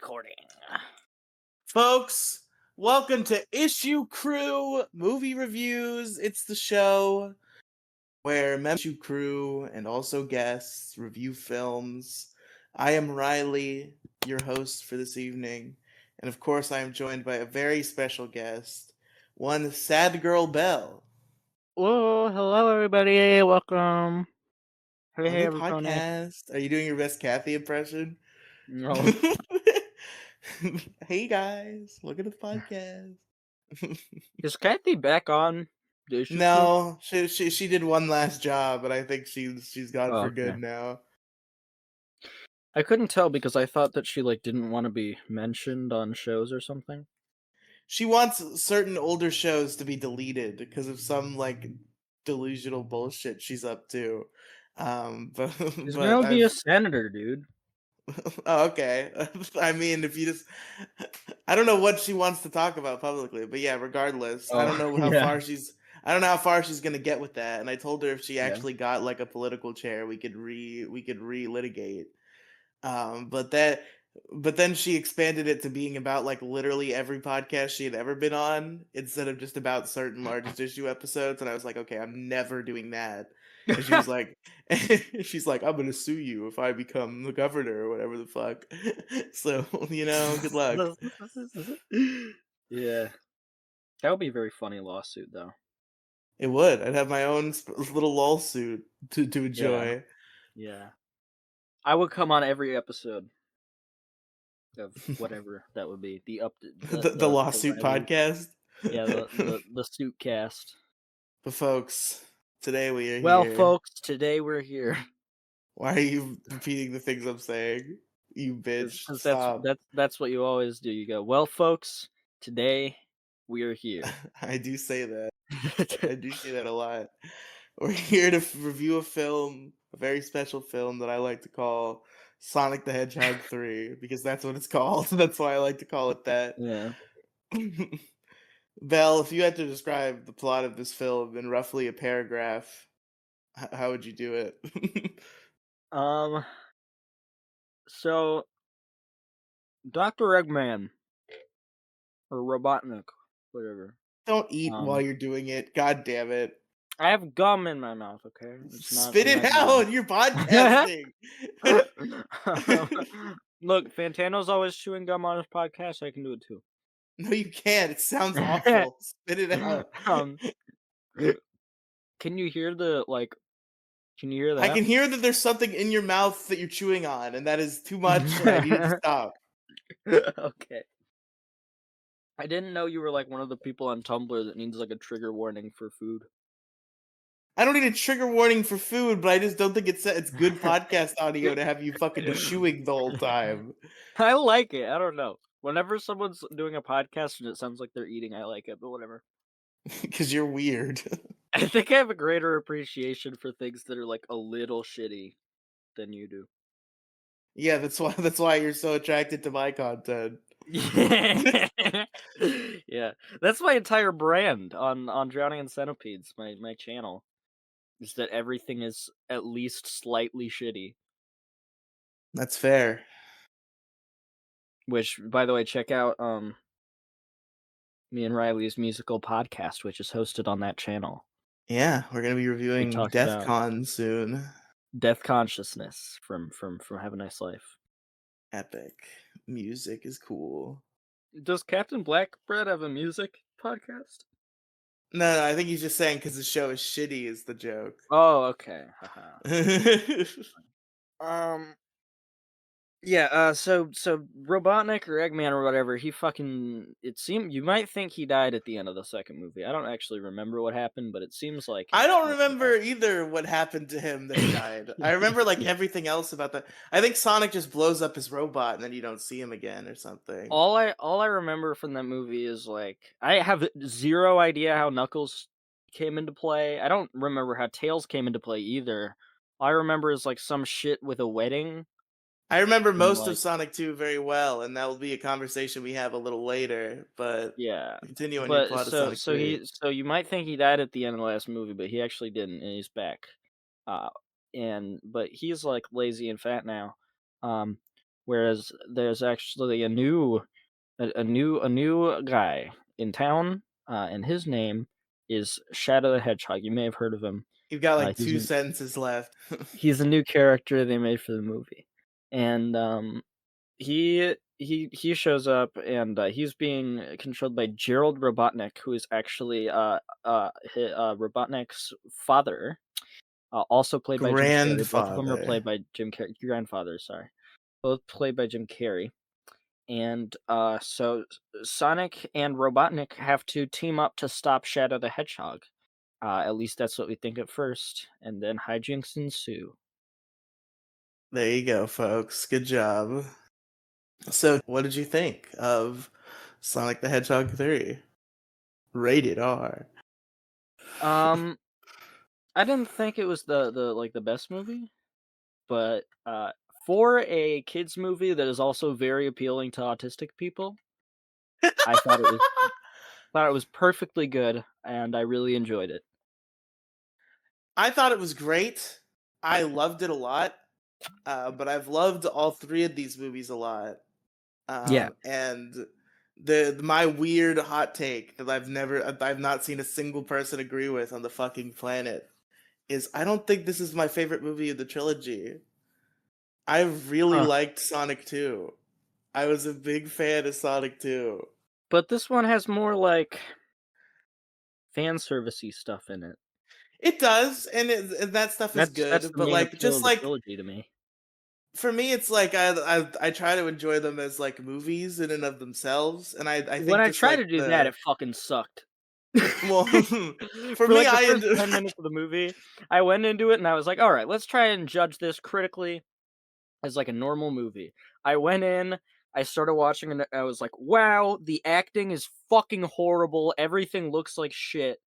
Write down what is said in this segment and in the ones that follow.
recording. Folks, welcome to Issue Crew Movie Reviews. It's the show where Issue Crew and also guests review films. I am Riely, your host for this evening, and of course I am joined by a very special guest, one Sadgirl Belle. Whoa, hello everybody, welcome. On Hey the everybody. podcast. Are you doing your best Kathy impression? No. Hey guys, look at the podcast. Is Kathy back on the issue crew? No, she did one last job, but I think she's gone Oh, for okay. good now. I couldn't tell because I thought that she didn't want to be mentioned on shows or something. She wants certain older shows to be deleted because of some delusional bullshit she's up to. But She's but gonna be a I've senator, dude. oh, okay. I mean, if you just I don't know what she wants to talk about publicly, but yeah, regardless, I don't Oh, know how yeah. far I don't know how far she's gonna get with that. And I told her if she Yeah. actually got like a political chair, we could re-litigate. But then she expanded it to being about like literally every podcast she had ever been on instead of just about certain largest issue episodes. And I was like, okay, I'm never doing that. And she was like, she's like, I'm gonna sue you if I become the governor or whatever the fuck. So good luck. Yeah. That would be a very funny lawsuit, though. It would. I'd have my own little lawsuit to Yeah. enjoy. Yeah. I would come on every episode of whatever that would be. The The lawsuit Riely. podcast. Yeah, the suit cast. But folks, today we are Well, here. folks, today we're here Why are you repeating the things I'm saying? You bitch. because Stop. that's what you always do. You go, well, folks, today we are here. I do say that. I do say that a lot. We're here to review a film, a very special film that I like to call Sonic the Hedgehog 3, because that's what it's called. That's why I like to call it that. Yeah. Belle, if you had to describe the plot of this film in roughly a paragraph, how would you do it? Um. So, Dr. Eggman or Robotnik, whatever. Don't eat while Um. you're doing it. God damn it. I have gum in my mouth. Okay, it's not. Spit I'm it not eating. out. You're podcasting. Look, Fantano's always chewing gum on his podcast. So I can do it too. No, you can't. It sounds awful. Spit it out. um. Can you hear the like? Can you hear I that? can hear that there's something in your mouth that you're chewing on, and that is too much, and I need it to stop. Okay. I didn't know you were like one of the people on Tumblr that needs like a trigger warning for food. I don't need a trigger warning for food, but I just don't think it's good podcast audio to have you fucking chewing the whole time. I like it. I don't know. Whenever someone's doing a podcast and it sounds like they're eating, I like it, but whatever. Because you're weird. I think I have a greater appreciation for things that are like a little shitty than you do. Yeah, that's why you're so attracted to my content. Yeah. That's my entire brand on Drowning in Centipedes, my channel. Is that everything is at least slightly shitty. That's fair. Which, by the way, check out me and Riley's musical podcast, which is hosted on that channel. Yeah, we're gonna be We reviewing talked about DeathCon soon. Death Consciousness from Have a Nice Life. Epic. Music is cool. Does Captain Blackbread have a music podcast? No, I think he's just saying because the show is shitty is the joke. Oh, okay. um. Yeah, so Robotnik or Eggman or whatever, it seemed you might think he died at the end of the second movie. I don't actually remember what happened, but it seems like I don't something remember either what happened to him that he died. I remember like everything else about that. I think Sonic just blows up his robot and then you don't see him again or something. all I remember from that movie is like I have zero idea how Knuckles came into play. I don't remember how Tails came into play either. All I remember is like some shit with a wedding. I remember And most of like Sonic 2 very well, and that will be a conversation we have a little later, but yeah. continue on your But plot of Sonic 3. so you might think he died at the end of the last movie, but he actually didn't, and he's back. Uh but he's like lazy and fat now. Um whereas there's actually a new guy in town, and his name is Shadow the Hedgehog. You may have heard of him. You've got like He's two sentences left. he's a new character they made for the movie, and he shows up, and he's being controlled by Gerald Robotnik, who is actually Robotnik's father, also played by Jim Carrey. Both of them are Grandfather. played by Jim Carrey. Grandfather, sorry, both played by Jim Carrey. And so Sonic and Robotnik have to team up to stop Shadow the Hedgehog. At least that's what we think at first, and then hijinks ensue. There you go, folks. Good job. So, what did you think of Sonic the Hedgehog 3? Rated R. Um, I didn't think it was the best movie, but for a kids movie that is also very appealing to autistic people, I thought it was perfectly good, and I really enjoyed it. I thought it was great. I loved it a lot. But I've loved all three of these movies a lot. Yeah, And the my weird hot take that I've not seen a single person agree with on the fucking planet is I don't think this is my favorite movie of the trilogy. I really huh. liked Sonic 2. I was a big fan of Sonic 2. But this one has more like fan servicey stuff in it. It does, and that stuff is That's good, the but main like appeal just of the like trilogy to me. for me it's like I try to enjoy them as like movies in and of themselves, and I When think I just tried to like do that, the it fucking sucked. well for For, me like, the I first enjoy 10 minutes of the movie, I went into it and I was like, "Alright, let's try and judge this critically as, like, a normal movie." I went in, I started watching, and I was like, "Wow, the acting is fucking horrible, everything looks like shit."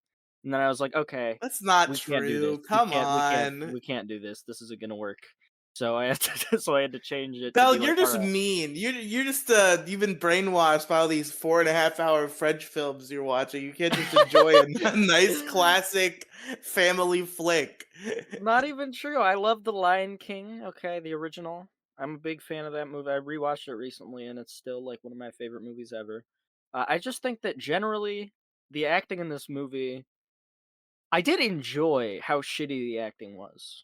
And then I was like, "Okay, That's not we can't do this. true. Come on. We can't do this. This isn't gonna work." So I had to so I had to change it to Belle, be like, you're just "Alright." mean. You're just you've been brainwashed by all these 4.5 hour French films you're watching. You can't just enjoy a nice classic family flick. Not even true. I love The Lion King, okay, the original. I'm a big fan of that movie. I rewatched it recently, and it's still, like, one of my favorite movies ever. I just think that generally, the acting in this movie I did enjoy how shitty the acting was,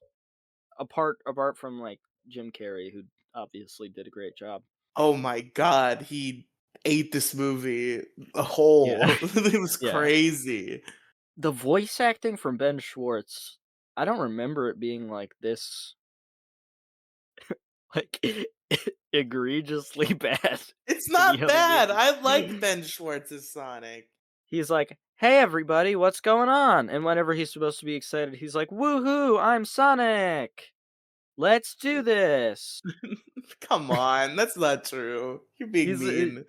apart from, like, Jim Carrey, who obviously did a great job. Oh my god, he ate this movie a Yeah, whole. It was yeah. crazy. The voice acting from Ben Schwartz, I don't remember it being, like, this, like, egregiously bad, It's you know not what I bad. mean? I like Ben Schwartz's Sonic. He's like, "Hey everybody, what's going on?" And whenever he's supposed to be excited, he's like, "Woohoo, I'm Sonic. Let's do this." Come on, that's not true. You're being He's mean.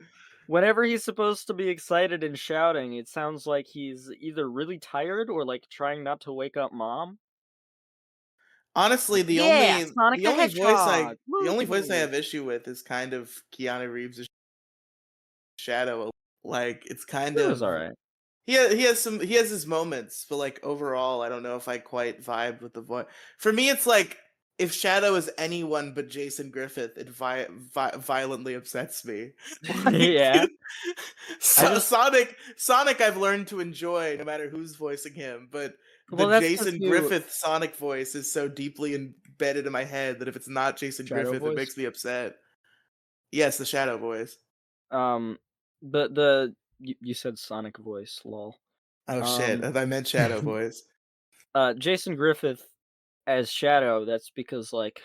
whenever he's supposed to be excited and shouting, it sounds like he's either really tired or like trying not to wake up mom. Honestly, Like, "Yeah, Sonic the Hedgehog. the only voice I Woo!" have issue with is kind of Keanu Reeves' Shadow. Like it's kind It was of alright. he has his moments, but like overall, I don't know if I quite vibe with the voice. For me, it's like if Shadow is anyone but Jason Griffith, it violently upsets me. Like Yeah. I just Sonic, I've learned to enjoy no matter who's voicing him, but the well, that's because Jason you Griffith Sonic voice is so deeply embedded in my head that if it's not Jason shadow Griffith, it voice. makes me upset. Yes, the Shadow voice. Um, the you said Sonic voice, lol. Oh shit, Um, I meant Shadow voice. Jason Griffith as Shadow, that's because, like,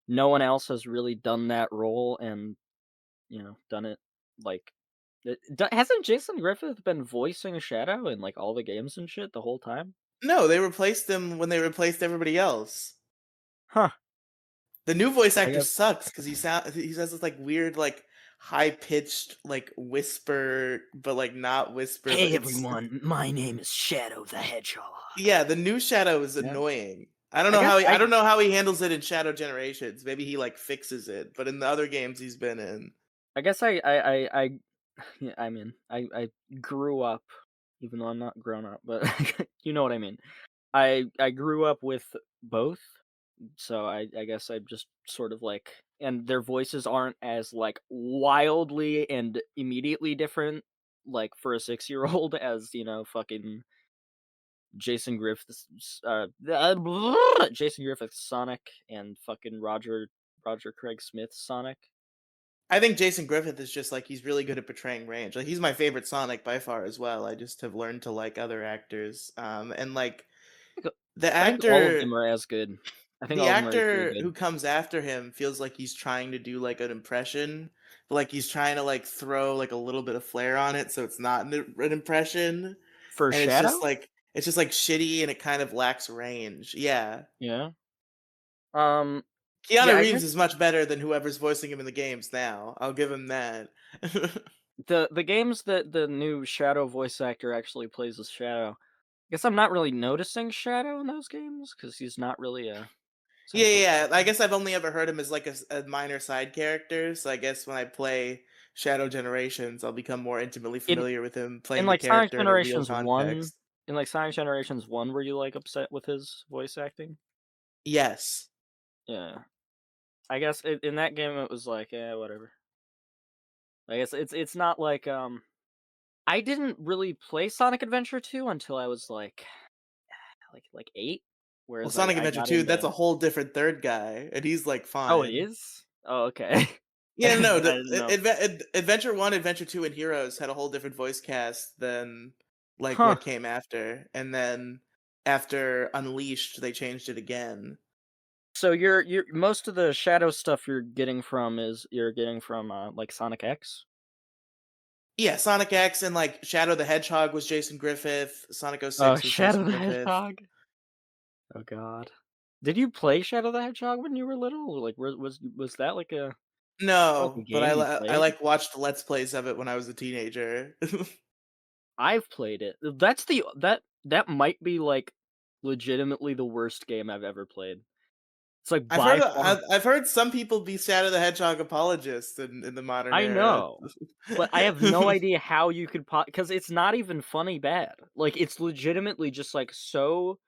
no one else has really done that role and, done it, like hasn't Jason Griffith been voicing Shadow in, like, all the games and shit the whole time? No, they replaced him when they replaced everybody else. Huh, The new voice I actor guess. sucks because he has this like weird like high pitched like whisper, but like not whisper. But "Hey, it's everyone, my name is Shadow the Hedgehog." yeah, the new Shadow is Yeah. annoying. I don't know how he handles it in Shadow Generations. Maybe he like fixes it, but in the other games he's been in, I guess I yeah, I mean, I grew up, even though I'm not grown up, but you know what I mean. I grew up with both, so I guess I'm just sort of, like, and their voices aren't as, like, wildly and immediately different, like, for a six-year-old as, fucking Jason Griffith's, Jason Griffith's Sonic and fucking Roger Craig Smith's Sonic. I think Jason Griffith is just like he's really good at portraying range. Like he's my favorite Sonic by far as well. I just have learned to like other actors. And like I think the I think all of actor them are as good. I think the all of them are equally actor who good. comes after him feels like he's trying to do like an impression, but like he's trying to like throw like a little bit of flair on it so it's not an impression. For And Shadow? it's just like shitty and it kind of lacks range. Yeah. Yeah. Um, Keanu yeah, I Reeves guess is much better than whoever's voicing him in the games now. I'll give him that. the games that the new Shadow voice actor actually plays as Shadow. I guess I'm not really noticing Shadow in those games because he's not really a Yeah, central yeah, yeah. I character. guess I've only ever heard him as like a minor side character. So I guess when I play Shadow Generations, I'll become more intimately In familiar with him in playing the like Sonic character in a real Generations 1 context. in like Sonic Generations 1, were you like upset with his voice acting? Yes. Yeah. I guess in that game it was like, yeah, whatever. I guess it's not like I didn't really play Sonic Adventure 2 until I was like 8, Well, whereas Sonic I Adventure got 2, that's into. a whole different third guy, and he's like Oh, it fine. is? Oh, okay. Yeah, I no, didn't know. Adventure 1, Adventure 2, and Heroes had a whole different voice cast than like Huh. what came after. And then after Unleashed, they changed it again. So you're most of the Shadow stuff you're getting from, like, Sonic X? Yeah, Sonic X and like Shadow the Hedgehog was Jason Griffith, Sonic Oh, 06 was Shadow Jason the Griffith. Hedgehog? Oh god. Did you play Shadow the Hedgehog when you were little? Or, like, was that like a No, but game you I played? like watched let's plays of it when I was a teenager. I've played it. That might be, like, legitimately the worst game I've ever played. It's, like, by far. I've heard some people be Shadow the Hedgehog apologists in the modern I era. know, but I have no idea how you could because it's not even funny bad. Like, it's legitimately just, like, so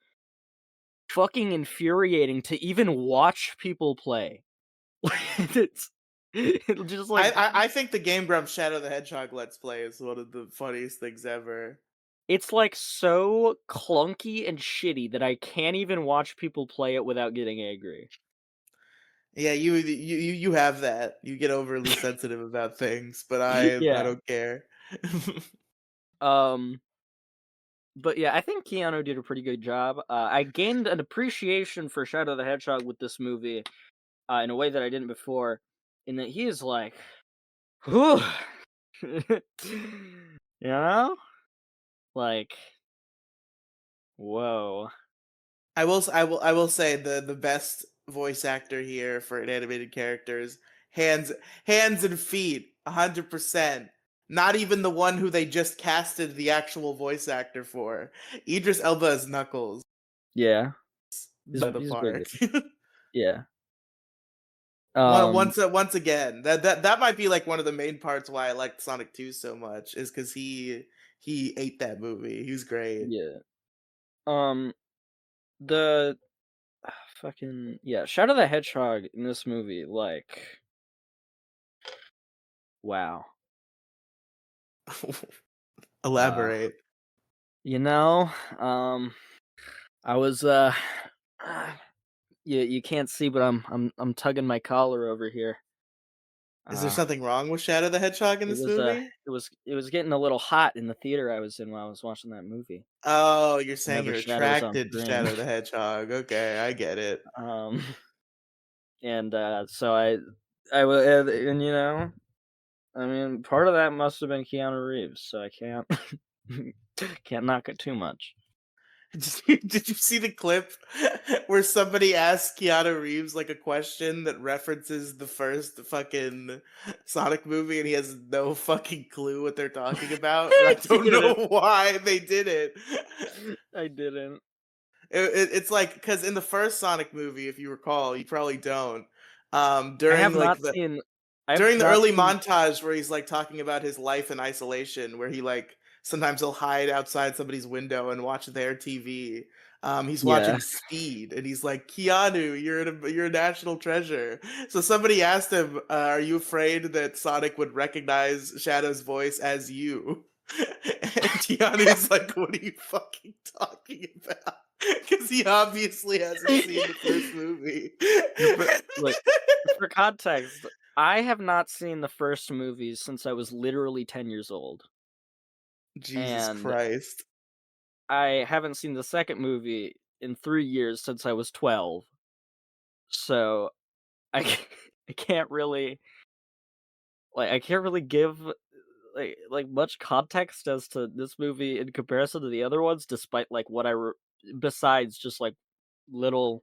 fucking infuriating to even watch people play. It's it's just, like I think the Game Grumps Shadow the Hedgehog let's play is one of the funniest things ever. it's, like, so clunky and shitty that I can't even watch people play it without getting angry. Yeah, you have that. You get overly sensitive about things, but I Yeah, don't care. um, but yeah, I think Keanu did a pretty good job. I gained an appreciation for Shadow the Hedgehog with this movie, in a way that I didn't before, in that he is like, whew, you know, like, whoa, I will say the best voice actor here for an animated character is hands hands and feet 100%. Not even the one who they just casted the actual voice actor for. Idris Elba is Knuckles yeah, by the he's very park. good. Yeah, um, Once again, that might be like one of the main parts why I liked Sonic 2 so much is because he ate that movie. He was great. yeah, um, the fucking yeah, Shadow the Hedgehog in this movie, like, wow, uh, Elaborate. you know, um, I was you can't see, but I'm tugging my collar over here. Is there Uh, something wrong with Shadow the Hedgehog in it this was movie? it was getting a little hot in the theater I was in while I was watching that movie. Oh, you're saying Whenever you're Shadow's on attracted to screen, Shadow the Hedgehog. Okay, I get it. um, and so and I mean, part of that must have been Keanu Reeves, so I can't can't knock it too much. Did you see the clip where somebody asked Keanu Reeves like a question that references the first fucking Sonic movie and he has no fucking clue what they're talking about? And I I don't know didn't. why they did it. I didn't. It's like because in the first Sonic movie, if you recall, you probably don't. I have not seen. I have During the not early seen. montage where he's like talking about his life in isolation, where he like sometimes he'll hide outside somebody's window and watch their TV. He's Yeah. watching Speed, and he's like, "Keanu, you're a national treasure." So somebody asked him, "Are you afraid that Sonic would recognize Shadow's voice as you?" And Keanu's like, "What are you fucking talking about?" Because he obviously hasn't seen the first movie. Look, for context, I have not seen the first movies since I was literally 10 years old, Jesus and Christ. I haven't seen the second movie in 3 years since I was 12, so I ca I can't really I can't really give, much context as to this movie in comparison to the other ones despite, like, what I re besides just, like, little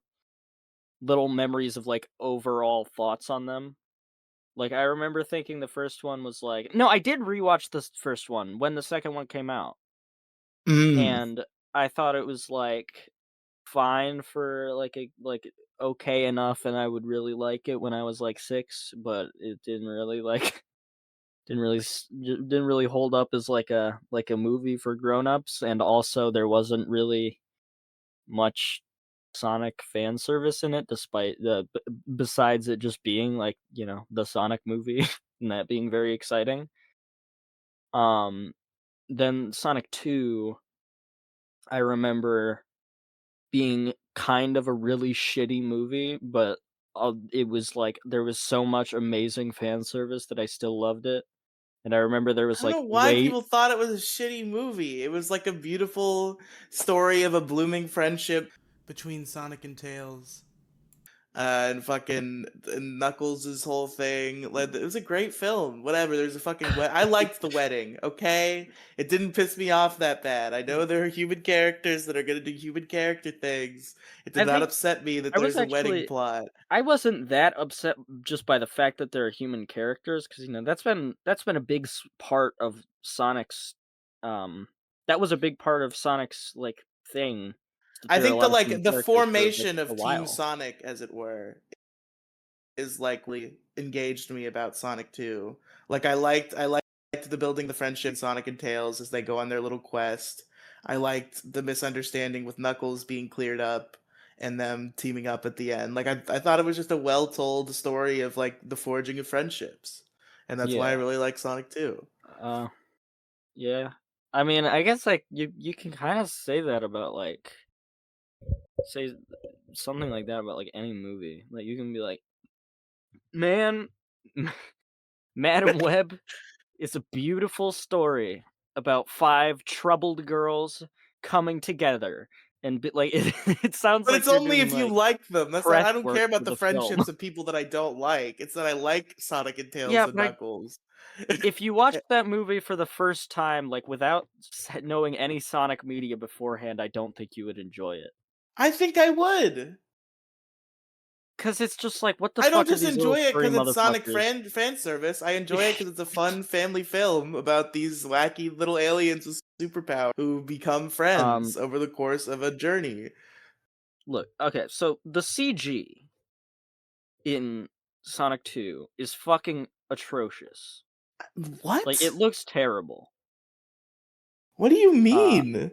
little memories of, like, overall thoughts on them. Like, I remember thinking the first one was like no, I did rewatch this first one when the second one came out, Mm. and I thought it was, like, fine for, okay enough, and I would really like it when I was, like, 6, but it didn't really, like didn't really hold up as, like a movie for grown-ups, and also there wasn't really much Sonic fan service in it despite besides it just being, like, the Sonic movie and that being very exciting. Um, then Sonic 2, I remember being kind of a really shitty movie, but, it was, like there was so much amazing fan service that I still loved it, and I remember there I was, don't like, know why wait people thought it was a shitty movie. It was like a beautiful story of a blooming friendship between Sonic and Tails. And fucking Knuckles' whole thing. It was a great film. Whatever. There's a fucking I liked the wedding. Okay, it didn't piss me off that bad. I know there are human characters that are gonna do human character things. It did I not think upset me that I was there's a wedding actually plot. I wasn't that upset just by the fact that they're human characters, because that's been a big part of Sonic's, um that was a big part of Sonic's, like, thing, that I there are a think the lot of human the characters for, like, formation a of Team while. Sonic, as it were, is likely engaged me about Sonic 2. Like I liked the building the friendship in Sonic and Tails as they go on their little quest. I liked the misunderstanding with Knuckles being cleared up and them teaming up at the end. Like I thought it was just a well told story of like the forging of friendships. And that's why I Yeah, really like Sonic 2. uh, yeah. I mean, I guess, like, you can kinda say that about, like say something like that about, like, any movie. Like, you can be like, "Man, Madam Web is a beautiful story about 5 troubled girls coming together," and it sounds But like it's you're only doing, if you like, like them. That's not press I don't work care about for the the film. friendships of people that I don't like. It's that I like Sonic and Tails Yeah, and but Knuckles. if you watched that movie for the first time, like, without knowing any Sonic media beforehand, I don't think you would enjoy it. I think I would. 'Cause it's just like, what the I don't fuck are just these little enjoy it furry because it's Sonic motherfuckers? fan service. I enjoy it because it's a fun family film about these wacky little aliens with superpowers who become Um, friends over the course of a journey. look, okay, so the CG in Sonic 2 is fucking atrocious. Like, it What? looks terrible. What do you Uh, mean?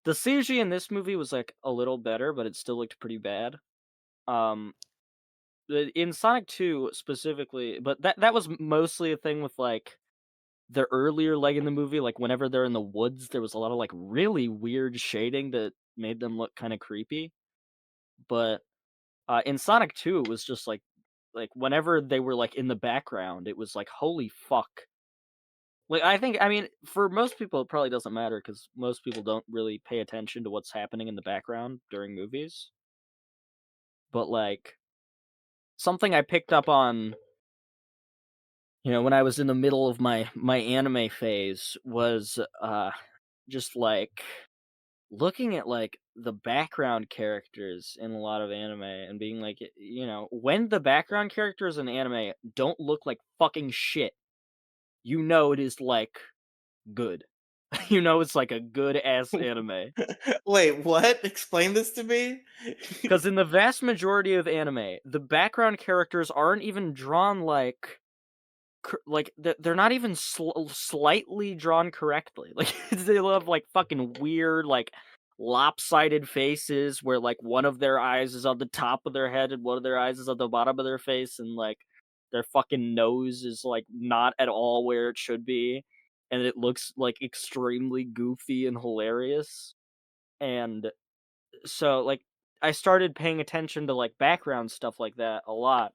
the CG in this movie was, like, a little better, but it still looked pretty bad. Um, in Sonic 2 specifically, but that was mostly a thing with, like, the earlier leg in the movie, like, whenever they're in the woods, there was a lot of, like, really weird shading that made them look kinda creepy, but, in Sonic 2, it was just, whenever they were, like, in the background, it was like, "Holy fuck." Like, I mean, for most people, it probably doesn't matter because most people don't really pay attention to what's happening in the background during movies, but, like, something I picked up on, when I was in the middle of my anime phase was, just, like, looking at, like, the background characters in a lot of anime and being like, when the background characters in anime don't look like fucking shit, it is, like, good. It's like a good ass anime. Wait, what? Explain this to me? Because in the vast majority of anime, the background characters aren't even drawn they're not even slightly drawn correctly. Like they love like fucking weird, like lopsided faces where like one of their eyes is on the top of their head and one of their eyes is on the bottom of their face, and like their fucking nose is like not at all where it should be, and it looks like extremely goofy and hilarious. And so like I started paying attention to like background stuff like that a lot.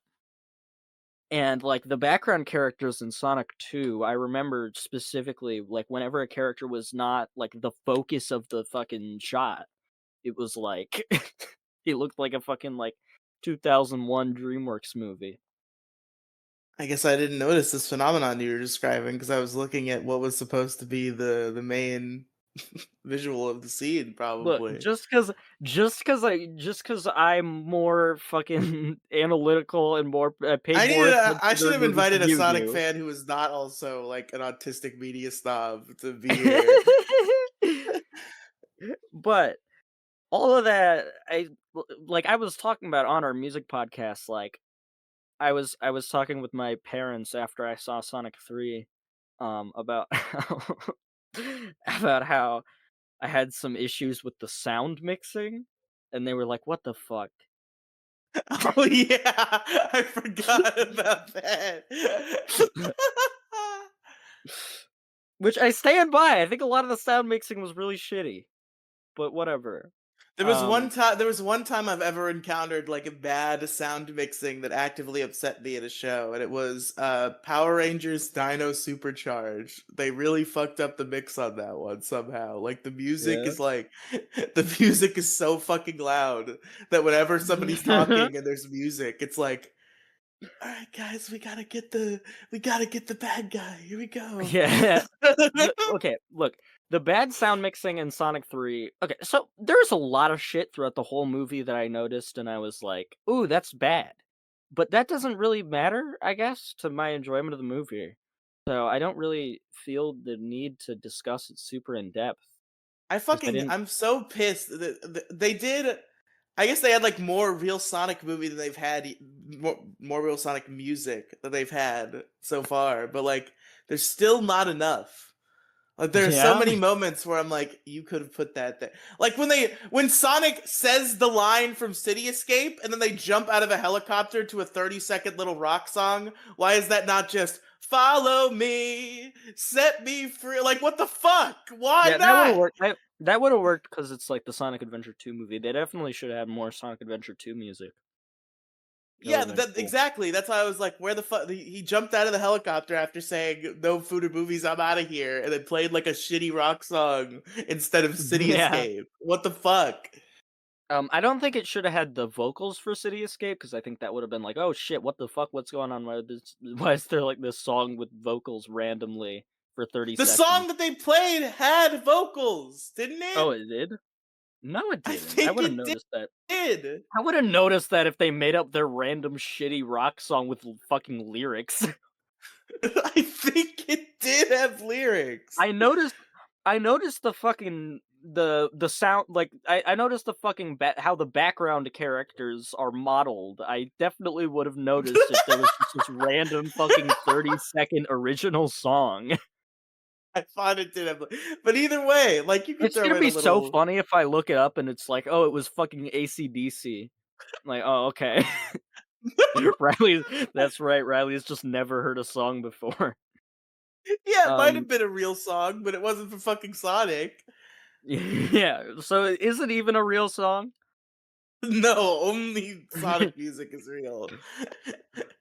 And like the background characters in Sonic 2, I remember specifically like whenever a character was not like the focus of the fucking shot, it was like it looked like a fucking like 2001 DreamWorks movie. I guess I didn't notice this phenomenon you were describing because I was looking at what was supposed to be the main visual of the scene, Look, probably. just cuz I'm more fucking analytical and more paid more I attention to should the have movies invited than a you Sonic do. fan who was not also like an autistic media snob to be here. But all of that, like I was talking about on our music podcast, like I was talking with my parents after I saw Sonic 3, about about how I had some issues with the sound mixing, and they were like, "What the fuck?" Oh yeah, I forgot about that. Which I stand by. I think a lot of the sound mixing was really shitty, but whatever. Um, There was one time I've ever encountered like a bad sound mixing that actively upset me at a show, and it was Power Rangers Dino Supercharge. They really fucked up the mix on that one somehow. Like the music yeah. is like the music is so fucking loud that whenever somebody's talking and there's music, it's like, all right, guys, we gotta get the bad guy. Here we go. Yeah. Okay, look, the bad sound mixing in Sonic 3. Okay, so there's a lot of shit throughout the whole movie that I noticed, and I was like, "Ooh, that's bad." But that doesn't really matter, I guess, to my enjoyment of the movie. So I don't really feel the need to discuss it super in depth because I didn't. I'm so pissed that they did. I guess they had like more real Sonic movie than they've had, more real Sonic music than they've had so far. But like, there's still not enough. Like there are so Yeah, many moments where I'm like, you could have put that there. Like when Sonic says the line from City Escape and then they jump out of a helicopter to a 30-second little rock song. Why is that not just follow me, set me free? Like what the fuck? Why yeah, that would have not? worked. That would have worked because it's like the Sonic Adventure 2 movie. They definitely should have had more Sonic Adventure 2 music. That would Yeah, have been that cool. exactly. That's why I was like, where the fuck? He jumped out of the helicopter after saying no food or movies, I'm out of here, and then played like a shitty rock song instead of City Yeah. Escape. What the fuck? I don't think it should have had the vocals for City Escape because I think that would have been like, "Oh shit, what the fuck? What's going on? Why is there like this song with vocals randomly for 30 The seconds?" song that they played had vocals, didn't Oh, it? it did? No, it I didn't. I think would have it noticed that. did. I would have noticed that if they made up their random shitty rock song with fucking lyrics. I think it did have lyrics. I noticed I noticed the fucking the sound like I noticed the fucking how the background characters are modeled. I definitely would have noticed if there was just this random fucking 30-second original song. I thought it did have, but either way, like you could It's throw gonna in a be so little. funny if I look it up and it's like, "Oh, it was fucking AC/DC." Like, "Oh, okay." Riley that's right, Riley's just never heard a song before. Yeah, it might Um, have been a real song, but it wasn't for fucking Sonic. yeah, so is it even a real song? No, only Sonic music is real.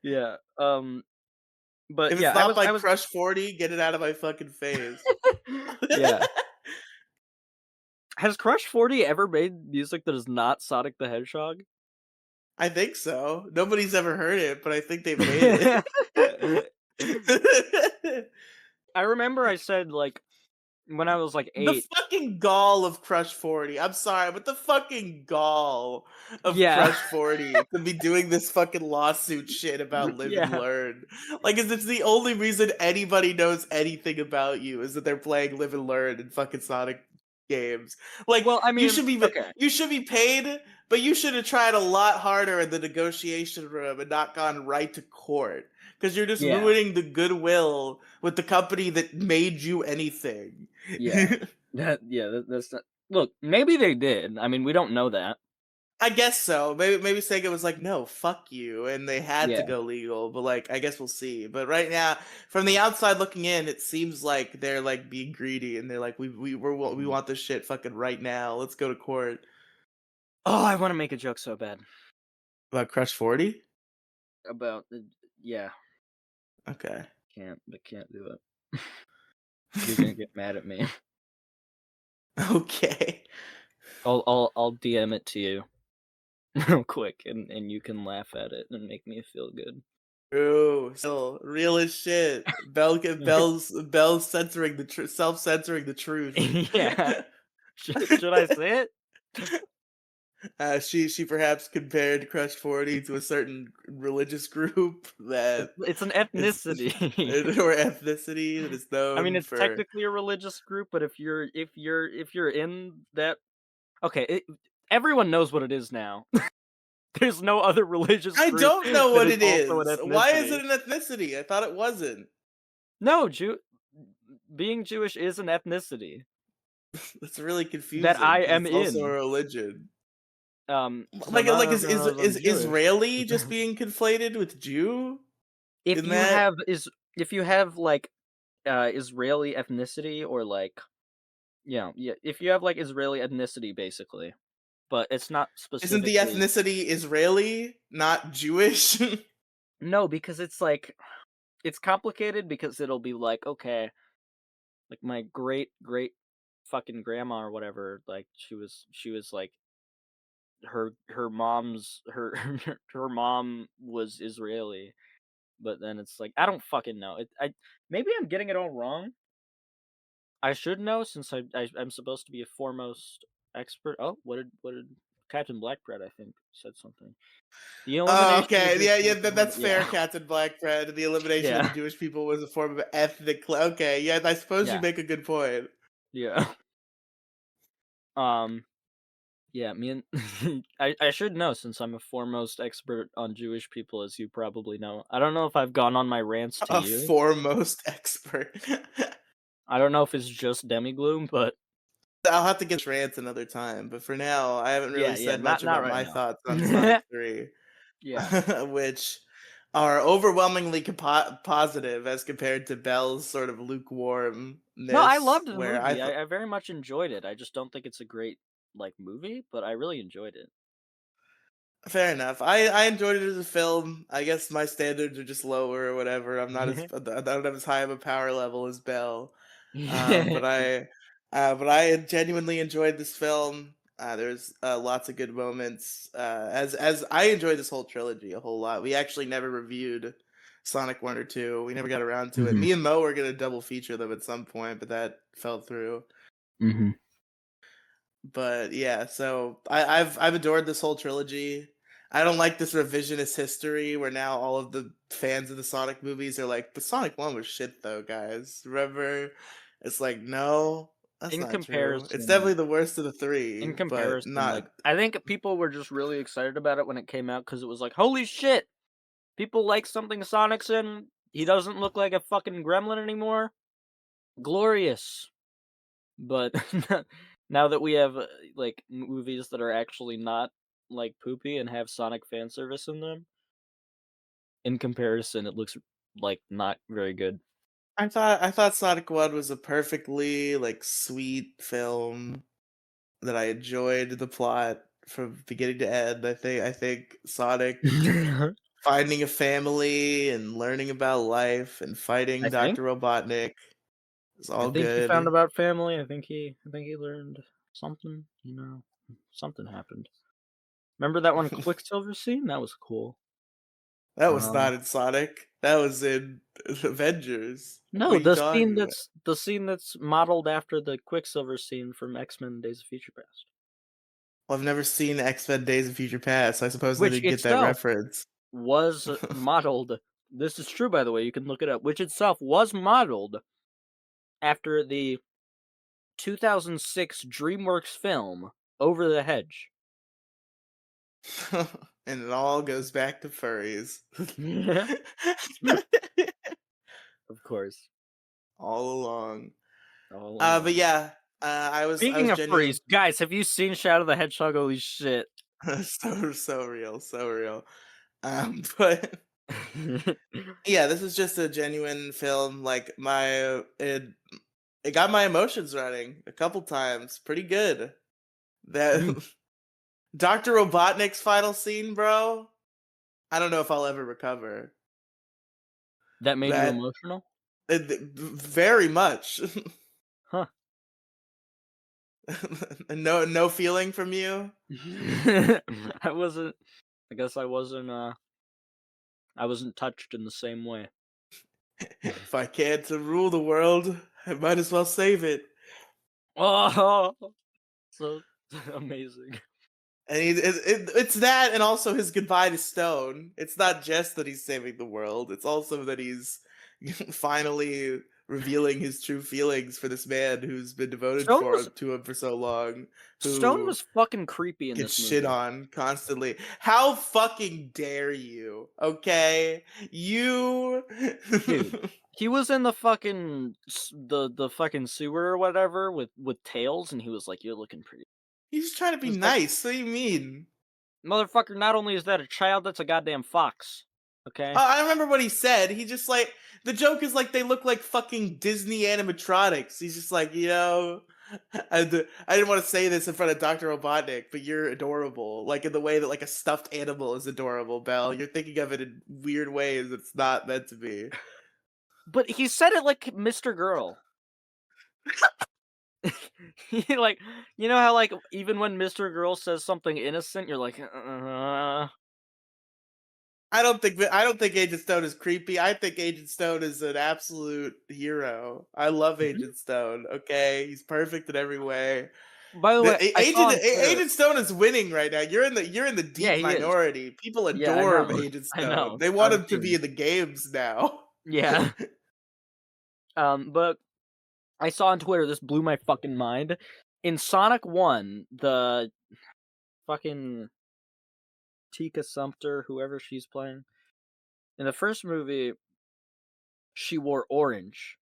Yeah, but If yeah, it's I not was by I was Crush 40, get it out of my fucking face. yeah. Has Crush 40 ever made music that is not Sonic the Hedgehog? I think so. Nobody's ever heard it, but I think they've made it. I remember I said, like, when I was, like, The 8. fucking gall of Crush 40. I'm sorry, but the fucking gall of Yeah. Crush 40 to be doing this fucking lawsuit shit about live and Yeah. learn. Like, is it's the only reason anybody knows anything about you is that they're playing live and learn in fucking Sonic games. Like, Well, I mean okay. you should be paid, but you should have tried a lot harder in the negotiation room and not gone right to court. Because you're just Yeah. ruining the goodwill with the company that made you anything. Yeah. That's not Look, maybe they did. I mean, we don't know that. I guess so. Maybe Sega was like, "No, fuck you," and they had to Yeah. go legal. But like, I guess we'll see. But right now, from the outside looking in, it seems like they're like being greedy, and they're like, we Mhm. want this shit fucking right now. Let's go to court." Oh, I wanna make a joke so bad About Crush 40? about the yeah, Okay. can't do it. You're gonna get mad at me. Okay. I'll DM it to you real quick, and you can laugh at it and make me feel good. True. Still real as shit. Bell's censoring the self-censoring the truth. Yeah. Should I say it? She perhaps compared Crush 40 to a certain religious group that It's an is ethnicity. or ethnicity that is I mean, known it's for. technically a religious group, but if you're in that okay, everyone knows what it is now. There's no other religious I group don't know that what is it also an is. Why is ethnicity. it an ethnicity? I thought it wasn't. No, being Jewish is an ethnicity It's really that confusing I because am it's also a in. religion. So now everyone knows I'm Is Jewish. Israeli just being conflated with Jew? If In you that have if you have like Israeli ethnicity or like yeah, if you have like Israeli ethnicity basically, but it's not isn't the specifically ethnicity Israeli, not Jewish? no, because it's like it's complicated because it'll be like okay, like my great fucking grandma or whatever, like she was like her mom's her her mom was Israeli, but then it's like I don't fucking know. I maybe I'm getting it all wrong. I should know since I'm supposed to be a foremost expert. Oh, what did Captain Blackbread I think said something. The Oh, elimination of the okay. Jewish Yeah, people yeah, from that's fair, yeah. Captain Blackbread. The elimination of the Yeah. Jewish people was a form of ethnic okay, yeah, I suppose you Yeah. make a good point. Yeah. Um yeah, me and I should know since I'm a foremost expert on Jewish people as you probably know. I don't know if I've gone on my rants to A you. foremost expert. I don't know if it's just Demigloom, but I'll have to get rants another time, but for now, I haven't really yeah, said not much not about right my now. thoughts on Sonic 3, Yeah. which are overwhelmingly positive as compared to Belle's sort of No, I lukewarmness, loved the where I movie. thought. I very much enjoyed it. I just don't think it's a great like movie, but I really enjoyed it. Fair enough. I enjoyed it as a film. I guess my standards are just lower or whatever. I don't have as high of a power level as Belle. But I genuinely enjoyed this film. There's lots of good moments. As I enjoyed this whole trilogy a whole lot. We actually never reviewed Sonic 1 or 2. We never got around to it. Mhm. Me and Mo were gonna double feature them at some point, but that fell through. Mhm. But yeah, so I've adored this whole trilogy. I don't like this revisionist history where now all of the fans of the Sonic movies are like, "But Sonic 1 was shit though, guys. Remember?" It's like, "No, that's In not true. It's comparison definitely the worst of the in 3, but comparison, like not." I think people were just really excited about it when it came out because it was like, holy shit, people like something Sonic's in. He doesn't look like a fucking gremlin anymore. Glorious. But now that we have like movies that are actually not like poopy and have Sonic fan service in them, in comparison, it looks like not very good. I thought Sonic 1 was a perfectly like sweet film that I enjoyed the plot from beginning to end. I think Sonic I finding a family and learning about life and fighting think Dr. Robotnik is I all think he found good. about family. I think he learned something. Something happened. Remember that one Quicksilver scene? That was cool. That was Um, not in Sonic. That was in Avengers. What no, are you talking about? the scene that's modeled after the Quicksilver scene from X-Men: Days of Future Past, Well, I've never seen X-Men Days of Future Past, so I suppose I which didn't get that itself reference. was modeled. This is true, by the way. You can look it up. Which itself was modeled after the 2006 DreamWorks film Over the Hedge. And it all goes back to furries. Of course, All along. all But along. yeah, I Speaking was of furries, genuine. guys, have you seen Shadow the Hedgehog? Holy shit. So real, so real. But yeah, this is just a genuine film. Like it got my emotions running a couple times. Pretty good. That Mm, Dr. Robotnik's final scene, bro. I don't know if I'll ever recover. that made you That emotional? very much. Huh. No feeling from you. I wasn't I guess I wasn't touched in the same way. If I can't rule the world, I might as well save it. Oh, so amazing. And it's that, and also his goodbye to Stone. It's not just that he's saving the world; it's also that he's finally revealing his true feelings for this man who's been devoted Stone was to him for so long, Stone who was fucking creepy in gets this shit movie. on constantly. How fucking dare you? Okay, you. Dude, he was in the fucking the fucking sewer or whatever with Tails, and he was like, "You're looking pretty." He's trying to be It's like, nice. What do you mean? motherfucker, not only is that a child, that's a goddamn fox. Okay? I remember what he said. He just like the joke is like they look like fucking Disney animatronics. He's just like, I didn't want to say this in front of Dr. Robotnik, but you're adorable. Like in the way that like a stuffed animal is adorable, Belle. You're thinking of it in weird ways it's not meant to be. But he said it like Mr. Girl. He like, you know how like even when Mr. Girl says something innocent, you're like, I don't think Agent Stone is creepy. I think Agent Stone is an absolute hero. I love Mhm. Agent Stone. Okay, he's perfect in every way. By the way, I saw on Twitter. Agent Stone is winning right now. You're in the Yeah, deep he is. minority. People Yeah, I adore know. Agent I Stone. know. They want I'm him to be too. in the games now. Yeah. But I saw on Twitter, this blew my fucking mind. In Sonic 1, the fucking Tika Sumpter, whoever she's playing, in the first movie, she wore orange.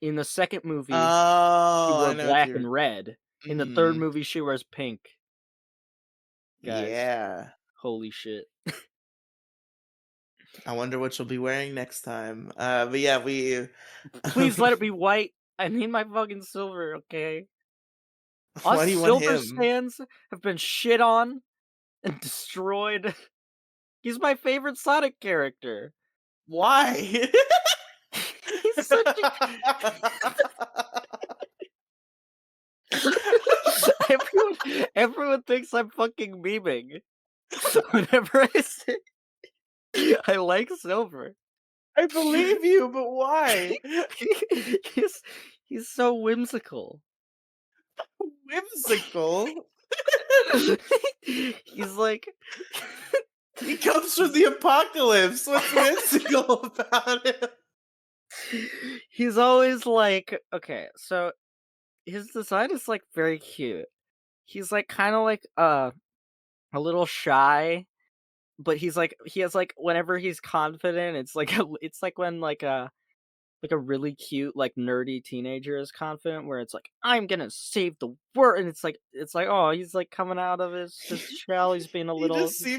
In the second movie, she Oh, I wore know what black you're. and red. In the third Mm, movie, she wears pink. Guys, yeah. holy shit. I wonder what she'll be wearing next time. But yeah, we. Please let it be white. I need my fucking silver, okay? Us Why do you want silver him? stands have been shit on and destroyed. He's my favorite Sonic character. Why? He's such a everyone thinks I'm fucking memeing whenever I say I like silver. I believe you, but why? he's he's so whimsical. Whimsical. He's like He comes from the apocalypse. What's whimsical about him? he's always like, okay, so his design is like very cute. He's like kind of like a little shy, but he's like he has like whenever he's confident, it's like when like a really cute, like nerdy teenager is confident, where it's like, I'm gonna save the world, and it's like, oh, he's like coming out of his shell. He just He's being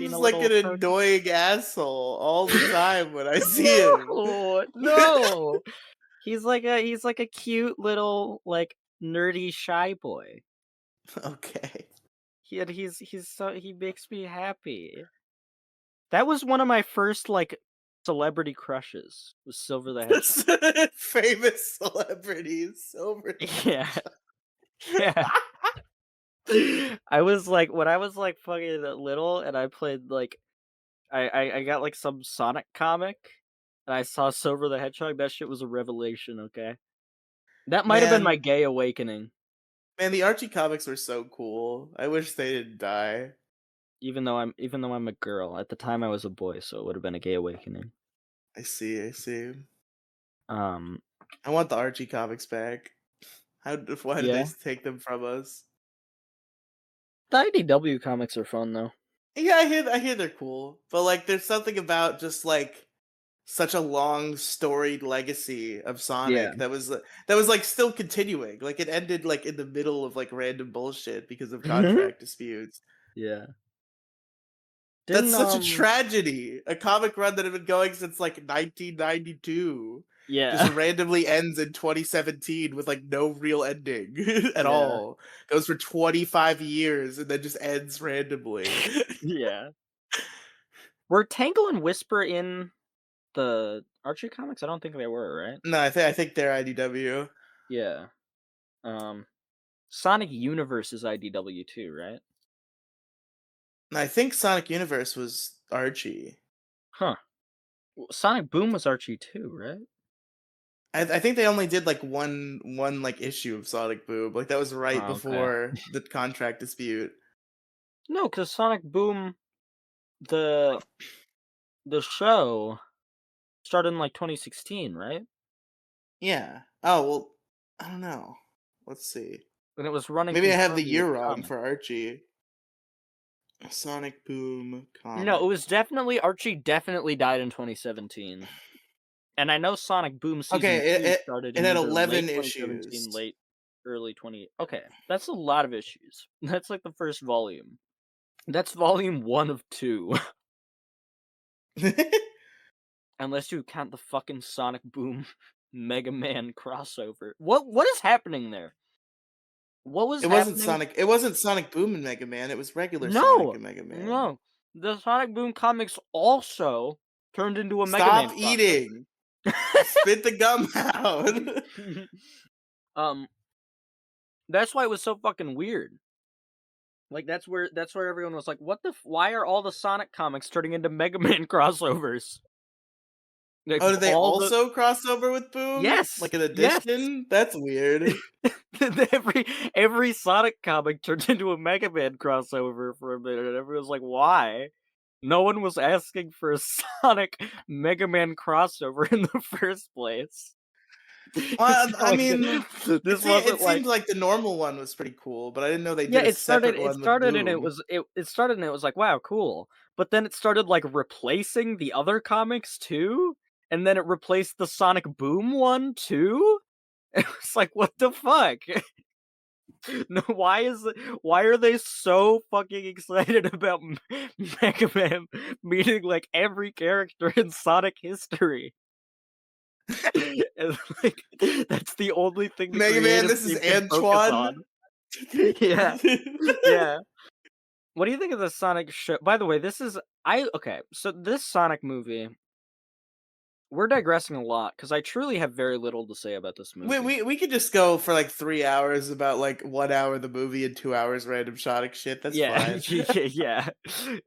seems a like little an person. annoying asshole all the time when I see him. No, no, he's like a cute little like nerdy shy boy. Okay. He's so he makes me happy. That was one of my first like celebrity crushes. Was Silver the Hedgehog. Famous celebrities over the Yeah, yeah. I was like when I was like fucking little and I played like I got like some Sonic comic and I saw Silver the Hedgehog, that shit was a revelation, okay? That might have been my Man, gay awakening, man, the Archie comics were so cool. I wish they didn't die. even though I'm a girl. At the time I was a boy, so it would have been a gay awakening. I see, I see. Um I want the Archie comics back. Why did they yeah. take them from us? The IDW comics are fun though. Yeah, I hear they're cool, but like, there's something about just like such a long storied legacy of Yeah. Sonic that was like still continuing. Like it ended like in the middle of like random bullshit because of contract disputes. Yeah. That's Didn't, such a tragedy. A comic run that had been going since like 1992 just yeah. randomly ends in 2017 with like no real ending at Yeah. all. Goes for 25 years and then just ends randomly. Yeah. Were Tangle and Whisper in the Archie comics? I don't think they were, right? No, I think they're IDW. Yeah. Um, Sonic Universe is IDW too, right? I think Sonic Universe was Archie. Huh. Sonic Boom was Archie too, right? I think they only did like one like issue of Sonic Boom. Like that was right Oh, okay. before the contract dispute. No, because Sonic Boom, the the show started in like 2016, right? Yeah. Oh well, I don't know. Let's see. And it was running Maybe I have the concurrently with year the wrong comic. for Archie. Sonic Boom No, it was comic. definitely Archie definitely died in 2017. And I know Sonic Boom Okay, season 2 started it in had either late 11 2017, issues. late early 20. Okay, that's a lot of issues. That's like the first volume. That's volume 1 of 2, unless you count the fucking Sonic Boom Mega Man crossover. What is happening there? What was happening? It wasn't Sonic Boom and Mega Man, it was regular Sonic No! and Mega Man. No. The Sonic Boom comics also turned into a Mega Man Stop crossover. eating. Spit the gum out. Um, that's why it was so fucking weird. Like, that's where everyone was like, "What the why are all the Sonic comics turning into Mega Man crossovers?" Like, Oh, did they all the also cross over with Boom? Yes! Like an Yes! addition? That's weird. Every every Sonic comic turned into a Mega Man crossover for a minute, and everyone's like, "Why?" No one was asking for a Sonic Mega Man crossover in the first place. It's Well, not I like mean, this it wasn't like seemed like the normal one was pretty cool, but I didn't know they yeah, did a separate it one with started and Boom. it started and it was like, "Wow, cool." But then it started, like, replacing the other comics too, and then it replaced the Sonic Boom one too? It was like, "What the fuck?" No, why are they so fucking excited about Mega Man meeting, like, every character in Sonic history? And, like, that's the only thing the Mega Man, creative this is team can focus Antoine. on. Yeah, yeah. What do you think of the Sonic show? By the way, this is I okay, so this Sonic movie, we're digressing a lot because I truly have very little to say about this movie. We could just go for like 3 hours about like 1 hour the movie and 2 hours random Sonic shit. That's Yeah, fine. yeah.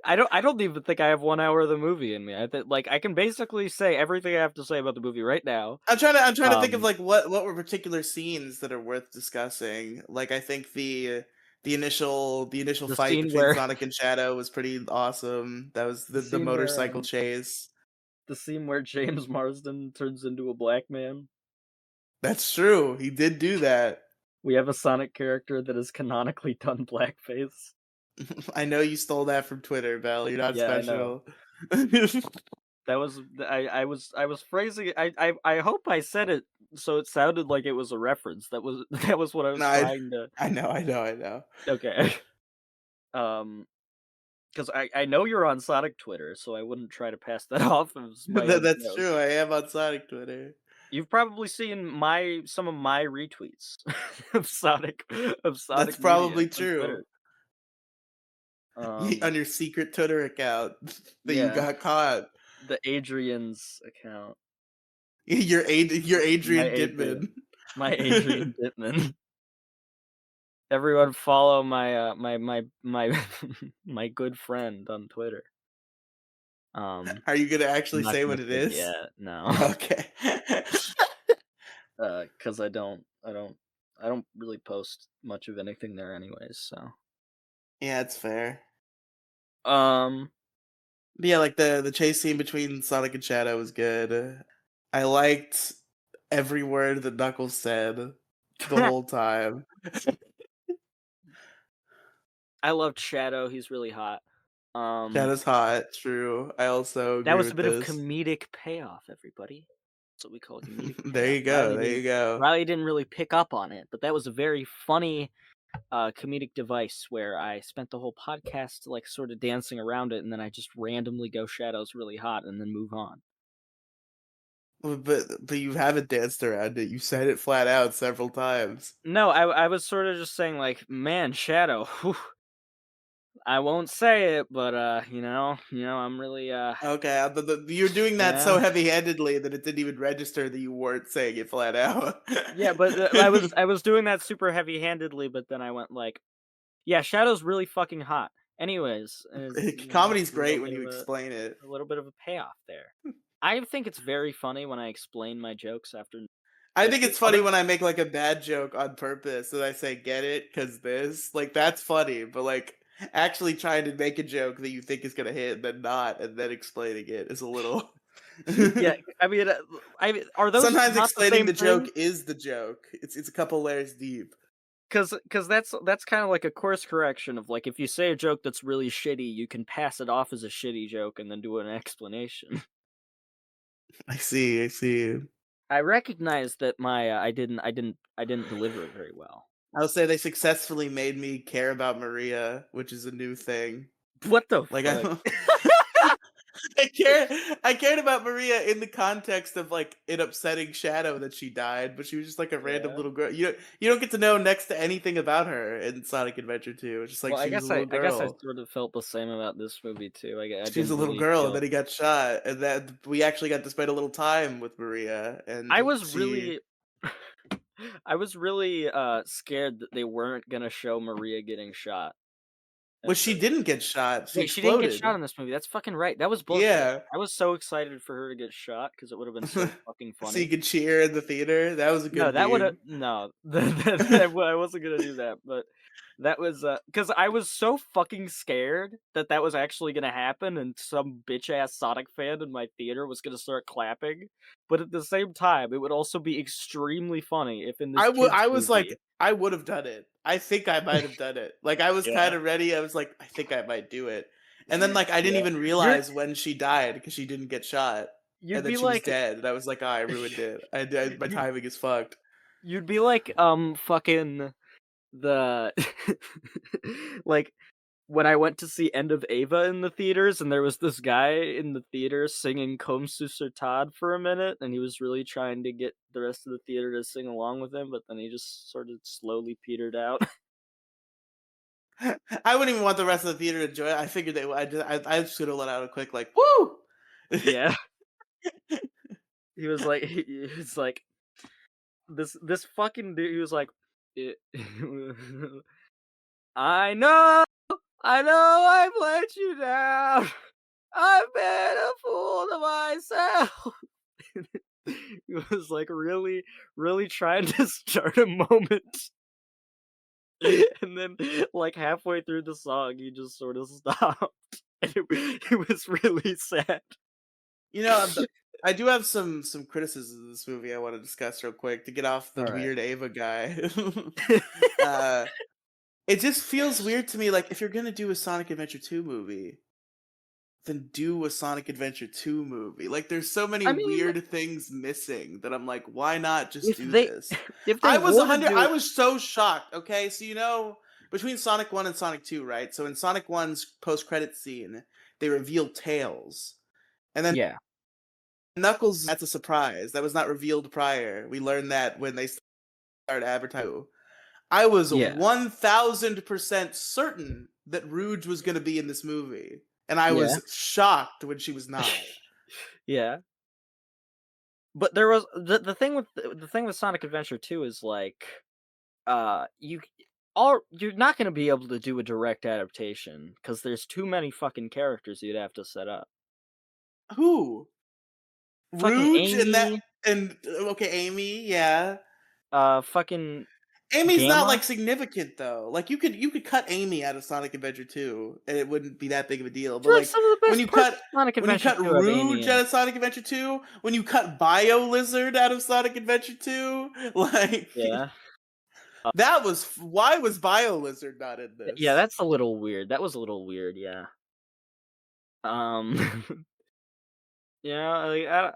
I don't even think I have 1 hour of the movie in me. Like, I can basically say everything I have to say about the movie right now. I'm trying to think of Um, like what were particular scenes that are worth discussing. Like I think the initial the fight scene between where Sonic and Shadow was pretty awesome. That was the the scene where, motorcycle chase. the scene where James Marsden turns into a black man. That's true. He did do that. We have a Sonic character that is canonically done blackface. I know you stole that from Twitter, Belle. You're not Yeah, I know. special. That was I was phrasing it I hope I said it so it sounded like it was a reference. That was that was what I No, was trying to I know. okay. Um, because I know you're on Sonic Twitter, so I wouldn't try to pass that off as my own That's joke. true. I am on Sonic Twitter. You've probably seen some of my retweets of That's Sonic media probably on true. Twitter. Um, On your secret Twitter account that you yeah, got caught. the Adrian's account. You're My Adrian Adrian. Dittman. My Adrian Bittman. Everyone follow my my good friend on Twitter. Are you gonna I'm actually not say gonna what it say it is? yet, no. Okay. 'Cause I don't really post much of anything there anyways, so. Yeah, it's fair. Um, But yeah, like the chase scene between Sonic and Shadow was good. I liked every word that Knuckles said the whole time. I loved Shadow, he's really hot. Um, Shadow's hot, true. I also that agree was a with bit of this. comedic payoff, everybody. That's what we call a comedic There payoff. you go, there you go. Riley didn't really pick up on it, but that was a very funny comedic device where I spent the whole podcast like sort of dancing around it, and then I just randomly go shadows really hot and then move on. But you haven't danced around it, you said it flat out several times. No, I was sort of just saying like, man, shadow. Whew, I won't say it, but I'm really Okay, you're doing that so yeah. heavy-handedly that it didn't even register that you weren't saying it flat out. Yeah, but I was doing that super heavy-handedly, but then I went like, yeah, shadow's really fucking hot. Anyways, Comedy's a little great when bit you of explain it. a little bit of a payoff there. I think it's very funny when I explain my jokes after I like think it's funny other when I make, like, a bad joke on purpose and I say, "Get it? 'Cause this." Like, that's funny, but, like, actually trying to make a joke that you think is gonna hit and then not, and then explaining it is a little yeah, are those Sometimes not the explaining same the thing? joke is the joke. It's a couple layers deep. Because that's kinda like a course correction of, like, if you say a joke that's really shitty, you can pass it off as a shitty joke and then do an explanation. I see, I see. I recognize that I didn't deliver it very well. I would say they successfully made me care about Maria, which is a new thing. What the Like, fuck? I cared about Maria in the context of, like, it upsetting Shadow that she died, but she was just, like, a random Yeah. little girl. You don't get to know next to anything about her in Sonic Adventure 2. It's just like Well, I she was a guess little I girl. sort of felt the same about this movie too. I She was a didn't little really girl, and feel then he got shot, and then we actually got to spend a little time with Maria, I and was she really I was really, scared that they weren't gonna show Maria getting shot well, at she first. didn't get shot, she Wait, she didn't get shot exploded. in this movie, that's fucking right, that was bullshit. Yeah. I was so excited for her to get shot because it would've been so fucking So you funny. could cheer in the theater, that was a No, good that woulda meme. no, I wasn't gonna do that, but that was, because I was so fucking scared that that was actually gonna happen and some bitch ass Sonic fan in my theater was gonna start clapping, but at the same time, it would also be extremely funny if in this kids I was like, movie I would have done it. I think I might have done it. Like, I was Yeah. kinda ready, I was like, "I think I might do it." And then, like, I didn't Yeah. even You're realize when she died because she didn't get shot, you'd and then be she was like dead, and I was like, "Ah, I ruined it. My you'd timing is fucked." you'd be like, fucking the like when I went to see End of Ava in the theaters, and there was this guy in the theater singing Comme Sucer Todd for a minute, and he was really trying to get the rest of the theater to sing along with him, but then he just sort of slowly petered out. I wouldn't even want the rest of the theater to enjoy it. I figured they would. I just would have let out a quick, like, "Woo!" Yeah, he was like, he's like this fucking dude. He was like, "Eh, I know, I've let you down. I've been a fool to myself." He was like really, really trying to start a moment, and then like halfway through the song, he just sort of stopped, and it was really sad. You know, I do have some criticisms of this movie I want to discuss real quick to get off the All right. weird Ava guy. uh, it just feels weird to me. Like, if you're gonna do a Sonic Adventure 2 movie, then do a Sonic Adventure 2 movie. Like, there's so many I mean, weird things missing that I'm like, why not just if do they this? if they were to I do was so shocked. Okay, so between Sonic 1 and Sonic 2, right? So in Sonic 1's post-credit scene, they reveal Tails. And then yeah, Knuckles, that's a surprise. That was not revealed prior. We learned that when they started advertising. I was yeah, 1000% certain that Rouge was going to be in this movie. And I yeah, was shocked when she was not. yeah. But there was the thing with Sonic Adventure 2 is like you you're not gonna be able to do a direct adaptation because there's too many fucking characters you'd have to set up. Who? Fucking Rouge and that Amy, and okay, Amy, yeah. fucking Amy's not Gamma. like significant though. Like you could cut Amy out of Sonic Adventure 2 and it wouldn't be that big of a deal. I But feel like like some of the when best you parts cut of Sonic when you Adventure cut 2 have Amy Rouge in out it. of Sonic Adventure 2, when you cut Bio Lizard out of Sonic Adventure 2, like Yeah. Uh, why was Bio Lizard not in yeah, this? that's a little weird. That was a little weird, yeah. Um, yeah, like,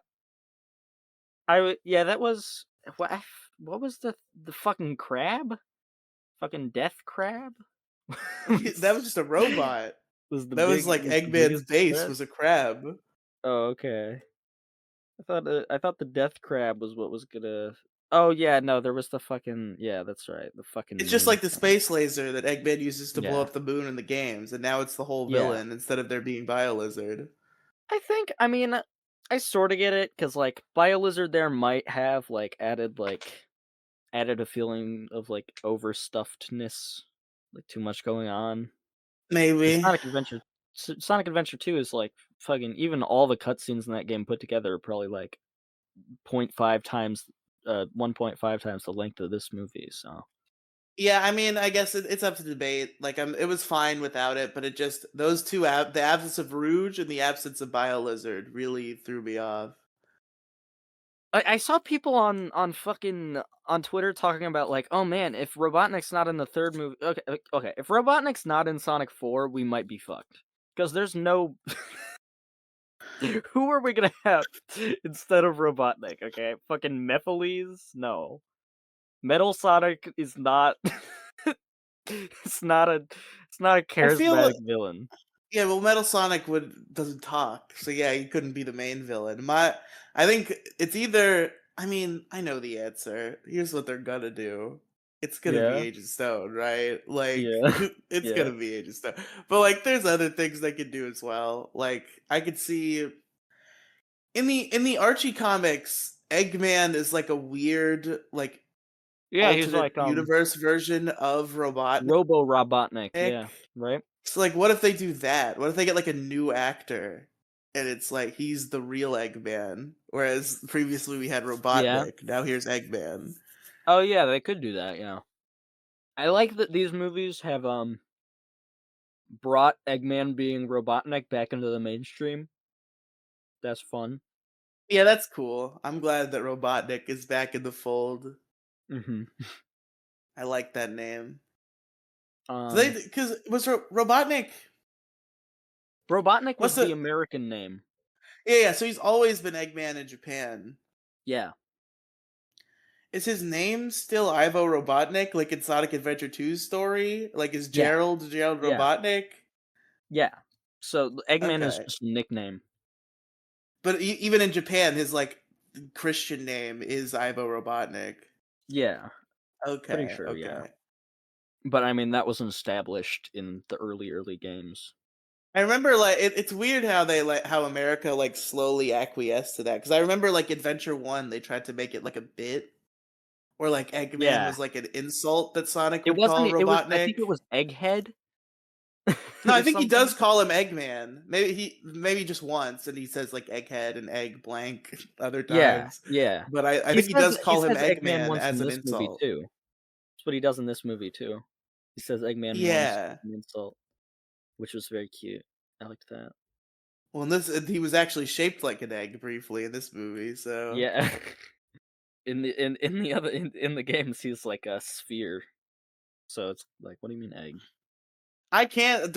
I would yeah, that was what was the fucking crab? Fucking death crab? That was just a robot. That was like Was the Eggman's biggest base threat? was a crab. Oh, okay. I thought the death crab was what was gonna Oh, yeah, no, there was the fucking yeah, that's right, the fucking It's just moon like the thing. space laser that Eggman uses to blow Yeah, up the moon in the games, and now it's the whole yeah. villain instead of there being Bio-Lizard. I mean, I sorta get it, cause like, BioLizard there might have, added a feeling of, overstuffedness, too much going on. 'Cause Maybe. Sonic Adventure 2 is, fucking even all the cutscenes in that game put together are probably, point 0.5 times 1.5 times the length of this movie, so Yeah, I mean, I guess it's up to debate. Like, it was fine without it, but it just those the absence of Rouge and the absence of Bio-Lizard really threw me off. I saw people on fucking on Twitter talking about, "Oh, man, if Robotnik's not in the 3rd movie." Okay, if Robotnik's not in Sonic 4, we might be fucked. Because there's no who are we gonna have instead of Robotnik, okay? Fucking Mephiles? No. Metal Sonic is not it's not a it's not a I feel charismatic villain. Yeah, well, Metal Sonic would doesn't talk, so yeah, he couldn't be the main villain. I think it's either. I mean, I know the answer. Here's what they're gonna do. It's gonna be Yeah, Agent Stone, right? Like, yeah, it's yeah. gonna be Agent Stone. But like, there's other things they could do as well. Like, I could see in the Archie comics, Eggman is like a weird, like Yeah, he's alternate universe version of Robotnik. Robo Robotnik, yeah, right? So, like, what if they do that? What if they get, like, a new actor, and it's like he's the real Eggman, whereas previously we had Yeah. Robotnik, now here's Eggman. Oh, yeah, they could do that, yeah. I like that these movies have, brought Eggman being Robotnik back into the mainstream. That's fun. Yeah, that's cool. I'm glad that Robotnik is back in the fold. Mhm. I like that name. So Um, they because was Robotnik Robotnik what's was the the American name. yeah, yeah, so he's always been Eggman in Japan. Yeah, Is his name still Ivo Robotnik, like in Sonic Adventure 2's story? Like, is yeah, Gerald yeah, Robotnik? yeah. So, Eggman is Okay. just a nickname. But even in Japan, his like Christian name is Ivo Robotnik. Yeah, pretty Okay, sure, yeah. okay. But, I mean, that wasn't established in the early games. I remember like it's weird how they like how America like slowly acquiesced to that because I remember like Adventure One they tried to make it like a bit where like Eggman Yeah. was like an insult that Sonic It would wasn't call it was I think Robotnik. it was Egghead No, I or think he does something. call him Eggman. Maybe just once, and he says like Egghead and Egg blank other Yeah, times. yeah. But I think he does He call him says Eggman Eggman once as in an this movie insult. too. That's what he does in this movie too. He says Eggman once as Yeah. an insult, which was very cute. I liked that. Well, in this, he was actually shaped like an egg briefly in this movie, so Yeah. In the other in the games, he's like a sphere. So it's like, what do you mean egg? I can't.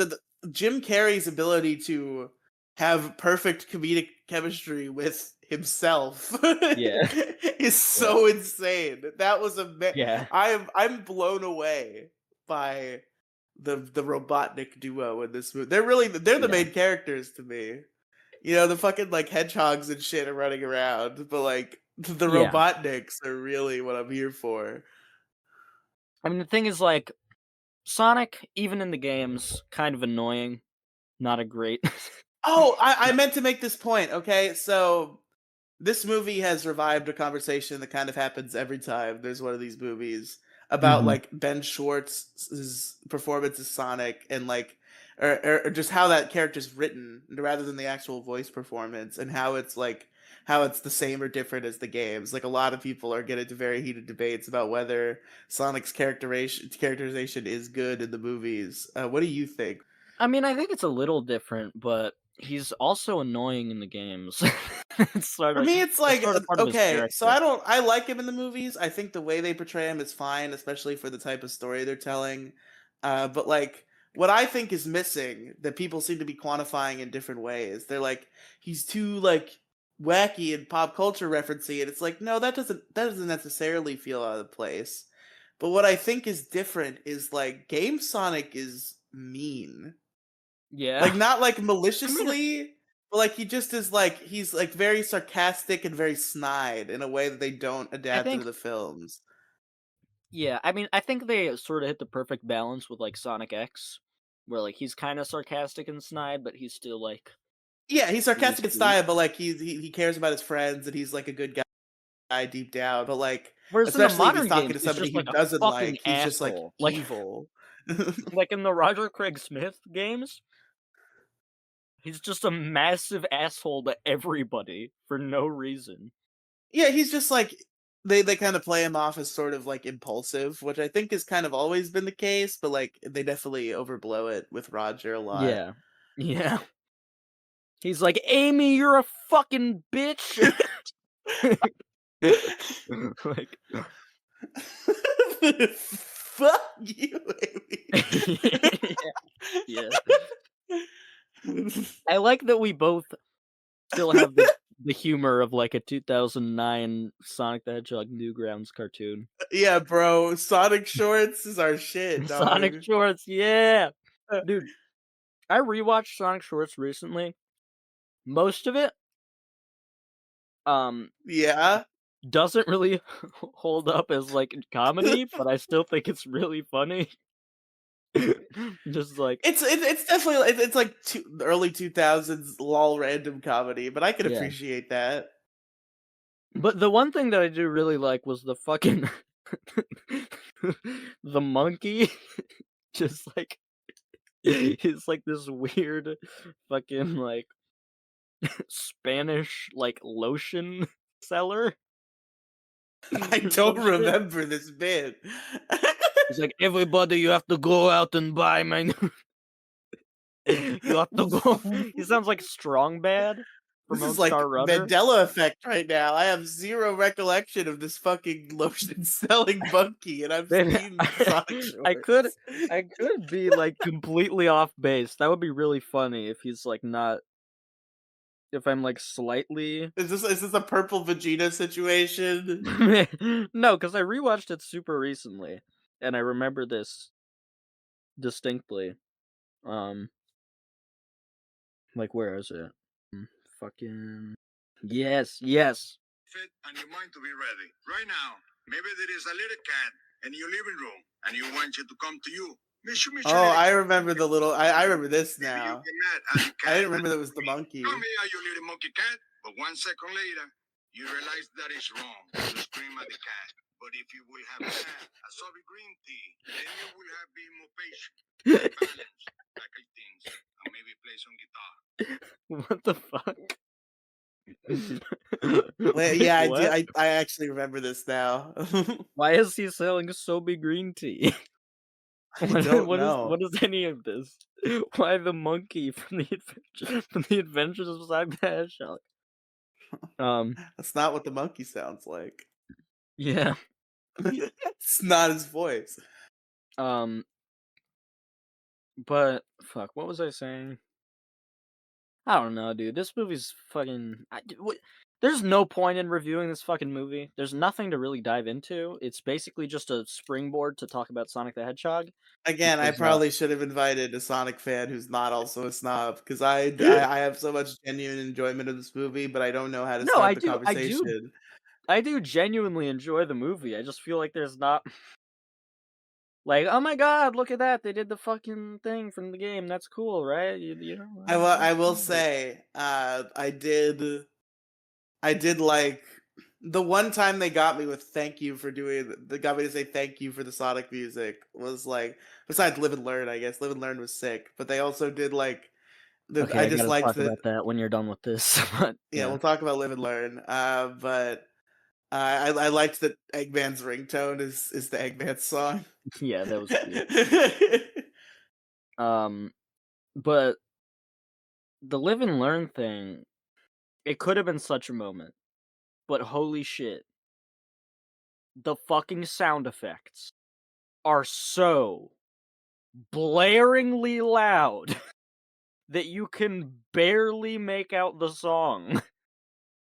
Jim Carrey's ability to have perfect comedic chemistry with himself Yeah. is Yeah. so insane. That was Yeah. I'm blown away by the Robotnik duo in this movie. They're the Yeah. main characters to me. You know, the fucking like hedgehogs and shit are running around, but like the Yeah. Robotniks are really what I'm here for. I mean, the thing is, Sonic, even in the games, kind of annoying. Not a great Oh, I meant to make this point. Okay, so this movie has revived a conversation that kind of happens every time there's one of these movies about Mhm. like Ben Schwartz's performance as Sonic and like or just how that character's written rather than the actual voice performance and how it's like how it's the same or different as the games. Like a lot of people are getting into very heated debates about whether Sonic's characterization is good in the movies. What do you think? I mean, I think it's a little different, but he's also annoying in the games. It's For me, it's like sort of part of his okay, so character. I like him in the movies. I think the way they portray him is fine, especially for the type of story they're telling. But like what I think is missing that people seem to be quantifying in different ways. They're like, he's too like wacky and pop culture referencey, and it's like, no, that doesn't necessarily feel out of place. But what I think is different is like Game Sonic is mean. Yeah. Like not like I mean, maliciously, but like he just is like he's like very sarcastic and very snide in a way that they don't I adapt into think the films. yeah, I mean, I think they sort of hit the perfect balance with, like, Sonic X, where, like, he's kinda sarcastic and snide, but he's still, like, Yeah, he's really sarcastic in sweet. style, but like he cares about his friends and he's like a good guy deep down. But like Whereas in the especially if he's modern talking games, to he's somebody just, he like, a doesn't fucking like, he's just like asshole. evil. Like, in the Roger Craig Smith games, he's just a massive asshole to everybody for no reason. Yeah, he's just like they kind of play him off as sort of like impulsive, which I think has kind of always been the case, but like they definitely overblow it with Roger a lot. Yeah. Yeah. He's like, "Amy, you're a fucking bitch!" Like Fuck you, Yeah, yeah. Amy. I like that we both still have the humor of, like, a 2009 Sonic the Hedgehog Newgrounds cartoon. Yeah, bro, Sonic Shorts is our shit, Sonic dog. Shorts, yeah! Dude, I rewatched Sonic Shorts recently. Most of it, um, Yeah. doesn't really hold up as, like, comedy, but I still think it's really funny. Just like It's definitely it's like early 2000s lol random comedy, but I can yeah. appreciate that. But the one thing that I do really like was the fucking the monkey. Just like he's like this weird fucking like Spanish like lotion seller I or don't some shit. remember this bit. He's like, everybody, you have to go out and buy my. You have to go. He sounds like Strong Bad from This is Lone like Star Runner. Mandela effect right now. I have zero recollection of this fucking lotion selling monkey, and I've Maybe seen Sonic I could Shorts. I could be like completely off base. That would be really funny if he's like not if I'm like slightly Is this a purple Vegeta situation? no, because I rewatched it super recently and I remember this distinctly. Um, like where is it? Fucking yes, yes. Fit and your mind to be ready. Right now, maybe there is a little cat in your living room and you want you to come to you. Mishu Oh, little I cat. remember the little. I remember this Maybe you now. get mad at the I cat didn't remember and that was the scream, come monkey. here, you little monkey cat. But 1 second later, you realize that is wrong to scream at the cat. But if you will have had a sorbet green tea, then you will have been more patient, balanced, like I things, and maybe play some guitar. What the fuck? Well, Wait, yeah, I do. what? I actually remember this now. Why is he selling Sobe green tea? I don't know. What is any of this? Why the monkey from the Adventures of Sonic the Hedgehog? Um, That's not what the monkey sounds like. yeah. It's not his voice. Um, but fuck, what was I saying? I don't know, dude. This movie's fucking. There's no point in reviewing this fucking movie. There's nothing to really dive into. It's basically just a springboard to talk about Sonic the Hedgehog Again, I because probably should have invited a Sonic fan who's not also a snob because I have so much genuine enjoyment of this movie, but I don't know how to no, start the conversation. I do genuinely enjoy the movie. I just feel like there's not like, oh my god, look at that! They did the fucking thing from the game. That's cool, right? You know, I will like, say, I did like the one time they got me with thank you for doing they got me to say thank you for the Sonic music was like besides Live and Learn, I guess. Live and Learn was sick, but they also did like the okay, I I just gotta liked talk that. about that when you're done with this. But Yeah, yeah, we'll talk about Live and Learn. But I liked that Eggman's ringtone is the Eggman song. yeah, that was cool. Um, but the live and learn thing, it could have been such a moment, but holy shit, the fucking sound effects are so blaringly loud that you can barely make out the song.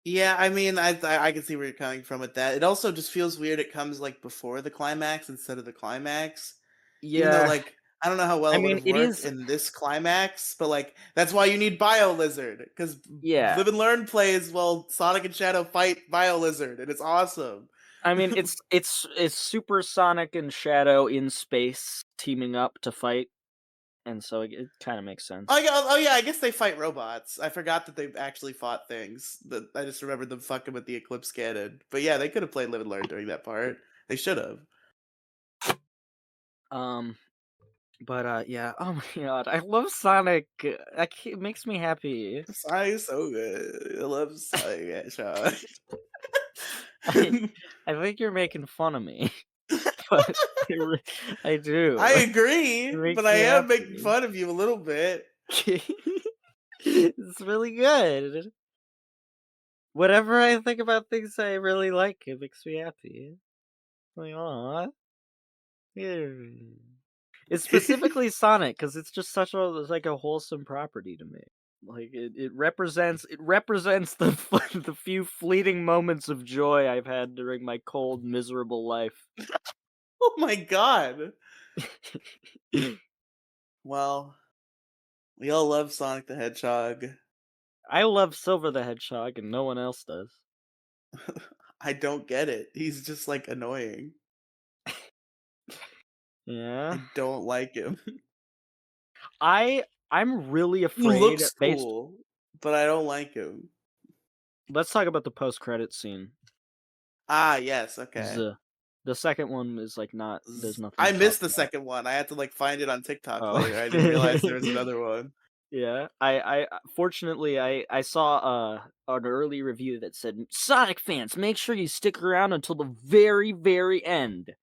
Yeah, I mean, I can see where you're coming from with that. It also just feels weird it comes, like, before the climax instead of the climax. Even though, Yeah, like, I don't know how I well it would mean, have it worked is in this climax, but, like, that's why you need Bio Lizard, because yeah. Live and Learn plays while Sonic and Shadow fight Bio Lizard, and it's awesome. I mean, it's Super Sonic and Shadow in space teaming up to fight, and so it kinda makes sense. Oh yeah, I guess they fight robots. I forgot that they've actually fought things. That I just remembered them fucking with the Eclipse Cannon. But yeah, they could have played Live and Learn during that part. They should have. Um, but, yeah, oh my god, I love Sonic, it makes me happy. Sonic is so good. I love Sonic the Hedgehog. I I think you're making fun of me, but I re I I do. It agree, but makes I me am making happy. fun of you a little bit. It's really good. Whenever I think about things I really like, it makes me happy. Like, aw. Yeah. It's specifically Sonic because it's just such a it's like a wholesome property to me. Like it represents the the few fleeting moments of joy I've had during my cold, miserable life. Oh my god. Well, we all love Sonic the Hedgehog. I love Silver the Hedgehog and no one else does. I don't get it. He's just like annoying. I Yeah. don't like him. I'm really He afraid looks based cool, but I don't like him. let's talk about the post-credit scene. Ah, yes, okay. The second one is like not there's nothing I to talk missed the about. second one. I had to like find it on TikTok Oh. later. I didn't realize there was another one. Yeah, fortunately I saw an early review that said Sonic fans, make sure you stick around until the very very end.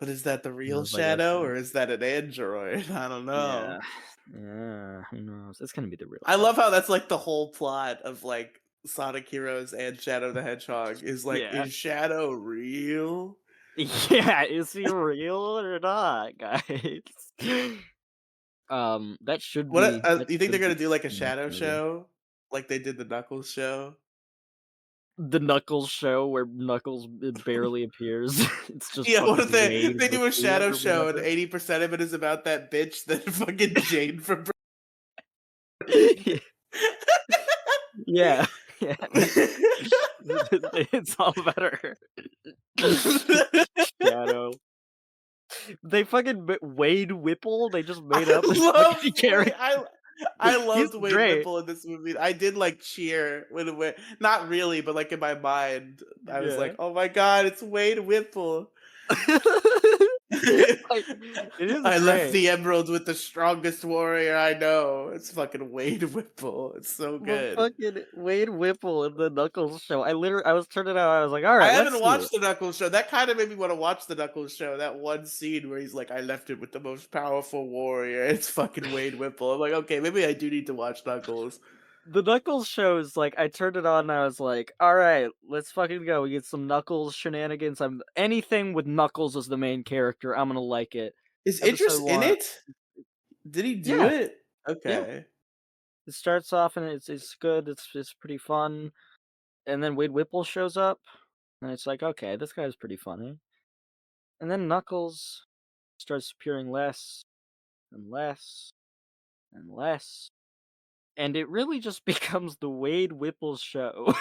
But is that the And I real was like, Shadow okay, or is that an android? I don't know. yeah, yeah, who knows? It's gonna be the real I Shadow. love how that's like the whole plot of like Sonic Heroes and Shadow the Hedgehog is like, Yeah, is Shadow real? yeah, is he real or not, guys? That should What be that you think they're should be gonna do like a the next Shadow movie. show, like they did the Knuckles show? The Knuckles show where Knuckles barely appears. It's just Yeah, what fucking if Wade they do a Whitley Shadow or show and whatever. 80% of it is about that bitch that fucking Jane from Yeah, yeah. It's all about her. Shadow. They fucking Wade Whipple, they just made I up this fucking loved Wade. character. I He's loved Wade great. Whipple in this movie. I did like cheer when it went. Not really, but like in my mind, I was Yeah. like, "Oh my god, it's Wade Whipple!" Like, it is I left great. the emerald with the strongest warrior I know. It's fucking Wade Whipple. It's so But good. fucking Wade Whipple in the Knuckles show, I was turning out, I was like, I "Alright, let's haven't see it." watched the Knuckles show. That kind of made me want to watch the Knuckles show. That one scene where he's like, "I left it with the most powerful warrior." It's fucking Wade Whipple. I'm like, okay, maybe I do need to watch Knuckles. The Knuckles show is like I turned it on and I was like, "Alright, let's fucking go. We get some Knuckles shenanigans. Anything with Knuckles as the main character, I'm gonna like it." Is Episode Idris in 1 it? Did he do Yeah, it? yeah. Okay. It starts off and it's good, it's pretty fun, and then Wade Whipple shows up, and it's like, "Okay, this guy's pretty funny." And then Knuckles starts appearing less and less and less, and it really just becomes the Wade Whipple show.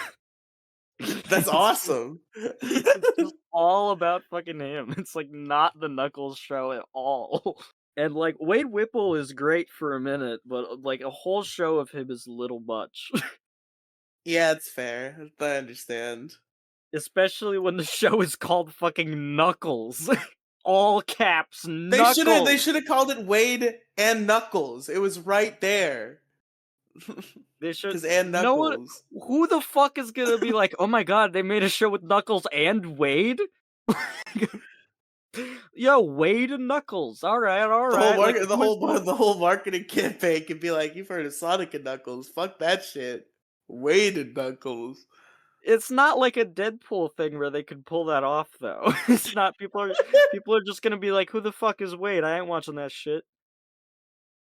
That's It's awesome. it's just all about fucking him. It's like not the Knuckles show at all. And like Wade Whipple is great for a minute, but like a whole show of him is a little much. Yeah, it's fair. I understand. Especially when the show is called fucking Knuckles. All caps They Knuckles. should have called it Wade and Knuckles. It was right there. They should Cause and no one Knuckles. who the fuck is gonna be like, "Oh my god, they made a show with Knuckles and Wade?" Yo, Wade and Knuckles. Alright, like The who is the whole marketing campaign could be like, you've heard of Sonic and Knuckles. Fuck that shit. Wade and Knuckles. it's not like a Deadpool thing where they could pull that off though. It's not people are just gonna be like, "Who the fuck is Wade? I ain't watching that shit."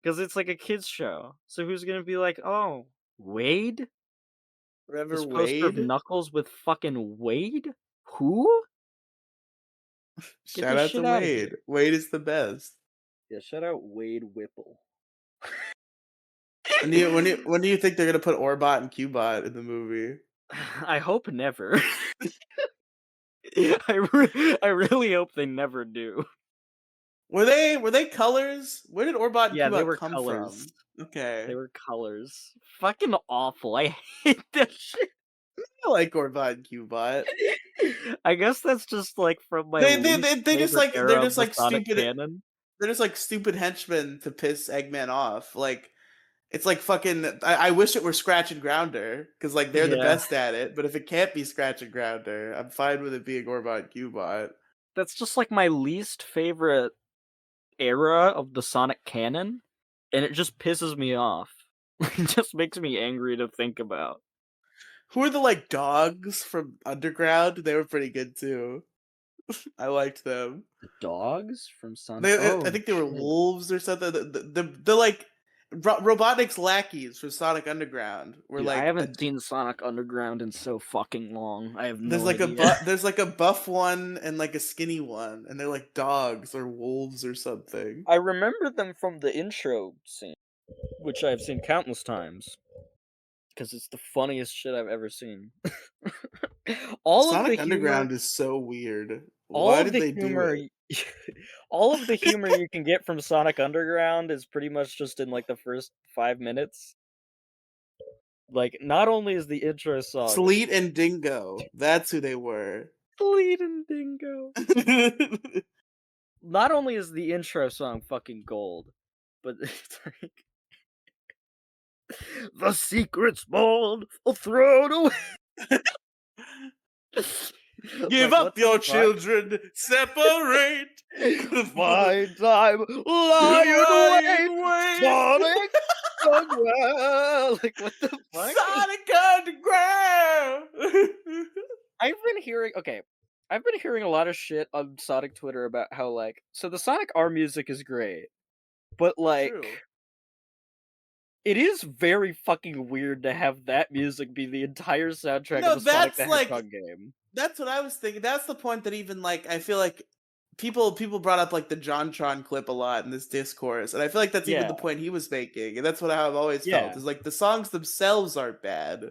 because it's like a kids show. So who's gonna be like, oh, Wade? Remember This poster of Wade? Knuckles with fucking Wade? Who? Get Shout this out to shit out of here. Wade. Wade is the best. Yeah, shout out Wade Whipple. When do you think they're gonna put Orbot and Cubot in the movie? I hope never. I really hope they never do. Were they colors? Where did Orbot and Yeah, they Cubot were come colors. from? Okay. They were colors. Fucking awful. I hate that shit. I like Orbot and Cubot. I guess that's just like from my They they least they they just favorite like they're era of just the like Sonic stupid canon. they're just like stupid henchmen to piss Eggman off. Like it's like fucking I wish it were Scratch and Grounder, because like they're the Yeah, best at it, but if it can't be Scratch and Grounder, I'm fine with it being Orbot and Cubot. that's just like my least favorite era of the Sonic canon, and it just pisses me off. It just makes me angry to think about. Who are the like dogs from Underground? They were pretty good too. I liked them. The dogs from Sonic. I Oh think they were shit! wolves or something. The like Robotnik's lackeys from Sonic Underground were Dude, I like haven't seen Sonic Underground in so fucking long. I have there's no like a idea. there's like a buff one and like a skinny one, and they're like dogs or wolves or something. I remember them from the intro scene, which I've seen countless times, because it's the funniest shit I've ever seen. all of the Sonic humor, Underground is so weird. all Why of did the they do humor, it? all of the humor you can get from Sonic Underground is pretty much just in like the first 5 minutes. Like, not only is the intro song Sleet and Dingo. That's who they were. Sleet and Dingo, not only is the intro song fucking gold, but it's like the secret's bold, I'll throw it away. Give Like, up what the your fuck? children, separate. My time lying wait, Lying wait. Sonic Underground. Like, what the fuck? Sonic Underground. I've been hearing a lot of shit on Sonic Twitter about how, like, so the Sonic R music is great, but True. like, it is very fucking weird to have that music be the entire soundtrack of No, a Sonic the that's like Hedgehog game. that's what I was thinking. That's the point that even like I feel like people brought up like the JonTron clip a lot in this discourse, and I feel like that's even Yeah, the point he was making, and that's what I've always felt yeah, is like the songs themselves aren't bad,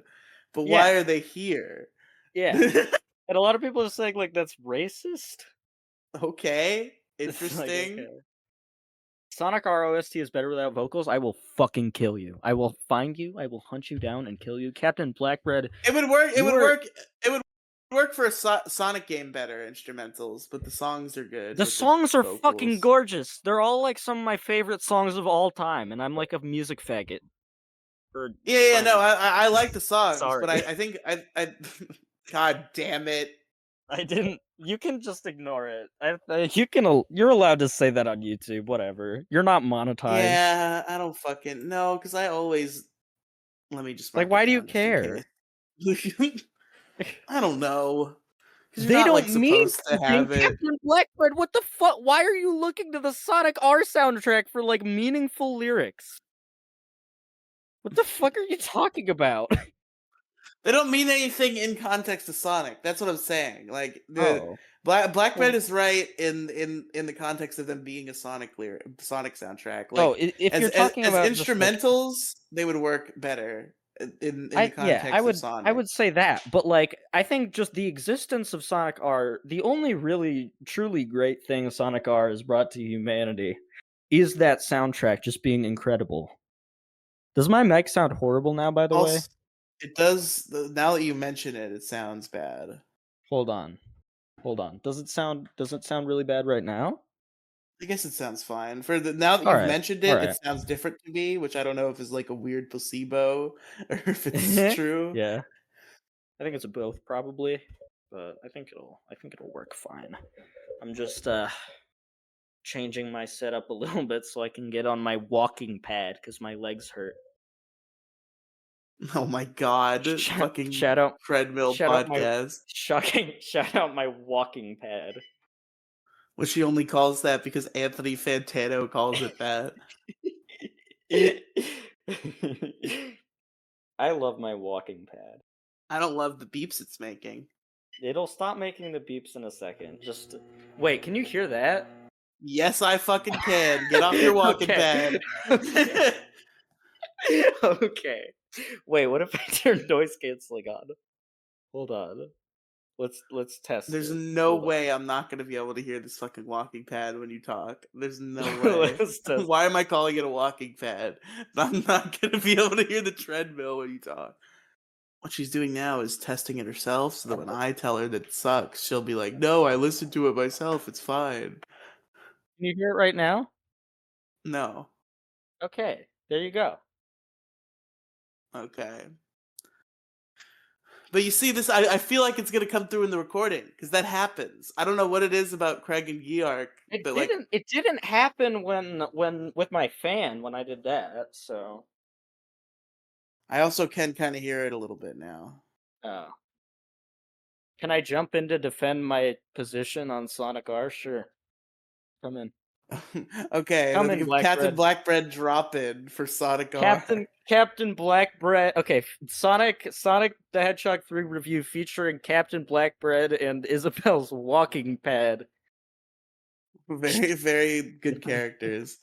but why yeah, are they here? yeah. And a lot of people are saying like that's racist. Okay, It's like, interesting. okay. Sonic ROST is better without vocals. I will fucking kill you. I will find you. I will hunt you down and kill you. Captain Blackbread, It would work. It you would are work. It would work for a Sonic game better instrumentals, but the songs are good the with the songs are fucking vocals. gorgeous. They're all like some of my favorite songs of all time, and I'm like a music faggot. Or Yeah, no, I'm I like the songs, but sorry. I think I God damn it. I didn't. You can just ignore it. You can. You're allowed to say that on YouTube. Whatever. You're not monetized. Yeah, I don't fucking know because I always let me just Like, mark it why do you down just in case. care? I don't know because you're They not don't like mean supposed to anything, have it. Captain Blackbird. What the fuck? Why are you looking to the Sonic R soundtrack for like meaningful lyrics? What the fuck are you talking about? They don't mean anything in context to Sonic. That's what I'm saying. Like the Oh, Blackbird well, is right in the context of them being a Sonic soundtrack. oh, Like if you're talking as about just like instrumentals, they would work better in the yeah, context of I Sonic. would say that, but like I think just the existence of Sonic R, the only really truly great thing Sonic R has brought to humanity is that soundtrack just being incredible. Does my mic sound horrible now, by the way? Also, it does. Now that you mention it, it sounds bad. Hold on. Hold on. Does it sound really bad right now? I guess it sounds fine. For the now that All you've right. mentioned All it, it right. sounds different to me, which I don't know if is like a weird placebo or if it's true. Yeah. I think it's both probably, but I think it'll work fine. I'm just changing my setup a little bit so I can get on my walking pad cuz my legs hurt. Oh my god, Shout, fucking shout out treadmill shout out my podcast. shocking shout out my walking pad. Which she only calls that because Anthony Fantano calls it that. I love my walking pad. I don't love the beeps it's making. It'll stop making the beeps in a second. Just wait, can you hear that? Yes, I fucking can. Get off your walking Okay. pad. Okay. Okay. Wait, what if I turn noise canceling on? Hold on. Let's test There's it. no Hold way I'm not gonna be able to hear this fucking walking pad when you talk. There's no on. way. Let's test. Why am I calling it a walking pad? I'm not gonna be able to hear the treadmill when you talk. What she's doing now is testing it herself so that when I tell her that it sucks, she'll be like, "No, I listened to it myself. It's fine." Can you hear it right now? No. Okay. There you go. Okay. But you see this, I feel like it's gonna come through in the recording because that happens. I don't know what it is about Craig and Georg It that like didn't it didn't happen when with my fan when I did that, so I also can kind of hear it a little bit now. oh. Can I jump in to defend my position on Sonic R? Sure. Come in. Okay, Come let's in, give Captain Blackbread. Blackbread drop in for Sonic R. Captain Blackbread. Okay, Sonic the Hedgehog 3 review featuring Captain Blackbread and Isabel's walking pad. Very, very good characters.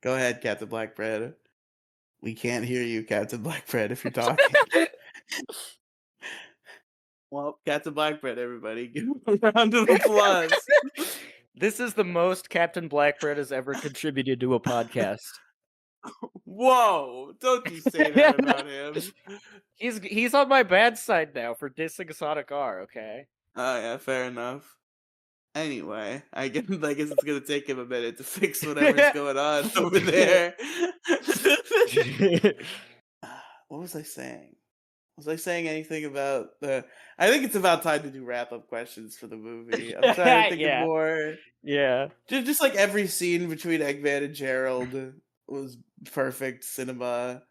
Go ahead, Captain Blackbread. We can't hear you, Captain Blackbread, if you're talking. Well, Captain Blackbread, everybody, give him a round of applause. This is the most Captain Blackbread has ever contributed to a podcast. Whoa! Don't you say that about him. He's on my bad side now for dissing Sonic R, okay? Oh yeah, fair enough. Anyway, I guess it's gonna take him a minute to fix whatever's going on over there. What was I saying? Was I saying anything about the? I think it's about time to do wrap up questions for the movie. I'm trying to think of Yeah, more. yeah. Just like every scene between Eggman and Gerald was perfect cinema.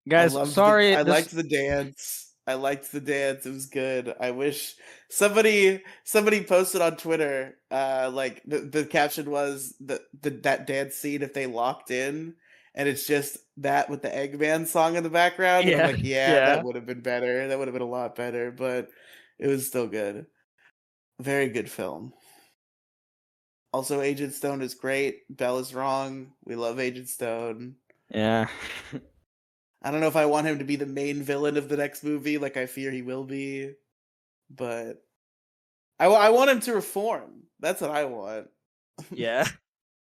Guys, sorry, I this liked the dance. I liked the dance. It was good. I wish somebody posted on Twitter like the caption was that dance scene if they locked in and it's just that with the Eggman song in the background and I'm yeah, like, yeah, that yeah. would have been better. That would have been a lot better, but it was still good. Very good film. Also Agent Stone is great. Belle is wrong. We love Agent Stone. Yeah. I don't know if I want him to be the main villain of the next movie, like I fear he will be, but I want him to reform. That's what I want. Yeah.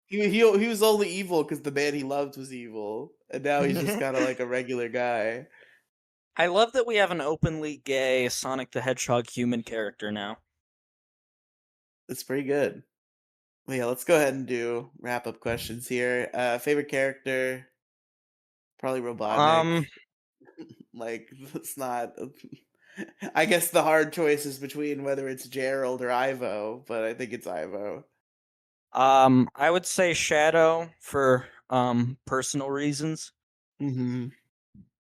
He was only evil because the man he loved was evil, and now he's just kind of like a regular guy. I love that we have an openly gay Sonic the Hedgehog human character now. It's pretty good. Well, yeah, let's go ahead and do wrap up questions here. Favorite character, probably Robotnik. Um, Like it's not. I guess the hard choice is between whether it's Gerald or Ivo, but I think it's Ivo. I would say Shadow for personal reasons. Mm-hmm.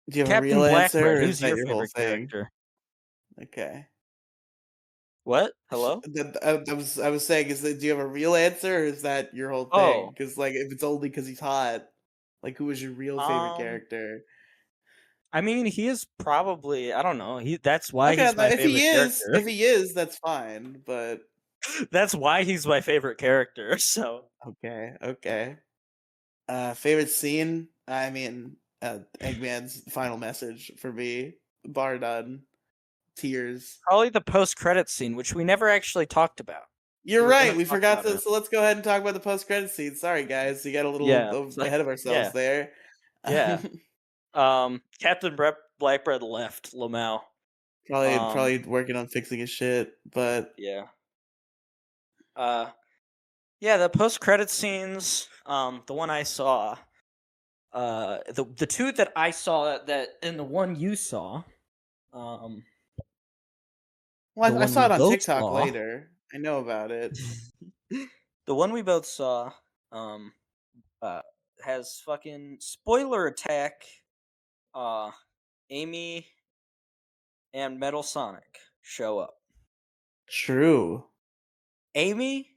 Do you have a Captain real answer, Blackbread, or is who's that your your whole favorite thing? character? Okay. What? Hello? I was saying, do you have a real answer, or is that your whole thing? Oh, Because like, if it's only because he's hot, like, who was your real favorite um, character? I mean, he is probably, I don't know. That's why Okay, he's my favorite if character. he is, that's fine. But That's why he's my favorite character. So, okay, okay. Favorite scene? I mean, Eggman's final message for me, bar none. Tears. probably the post-credit scene, which we never actually talked about. You're We were gonna right. We talk forgot about to. it. So let's go ahead and talk about the post credit scene. Sorry, guys, we got a little Yeah, it's like, ahead of ourselves yeah, there. yeah. Captain Blackbread left Lamau. Probably working on fixing his shit, but Yeah. Uh, yeah, the post-credit scenes, the one I saw, the two that I saw that and the one you saw, um, the well, I one saw we it on both TikTok saw, later. I know about it. the one we both saw, um, uh, has fucking spoiler attack, uh, Amy and Metal Sonic show up. True. Amy,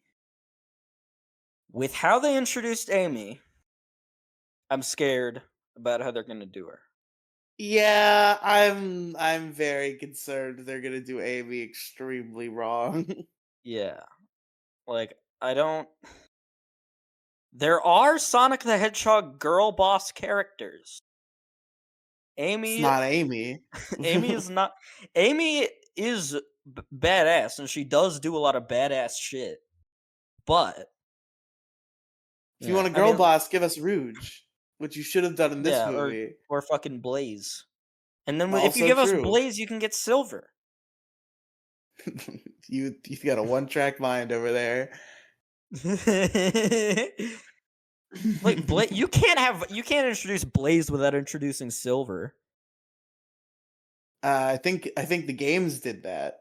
with how they introduced Amy, I'm scared about how they're gonna do her. Yeah, I'm very concerned they're gonna do Amy extremely wrong. Yeah, like I don't. There are Sonic the Hedgehog girl boss characters. It's Amy, not Amy. Amy is not. Amy is badass, and she does do a lot of badass shit. But If you want yeah, a I girl mean, boss, give us Rouge, which you should have done in this yeah, movie. or fucking Blaze. And then if you Also give us true. Blaze, you can get Silver. You got a one-track mind over there. Wait, you can't introduce Blaze without introducing Silver. I think the games did that.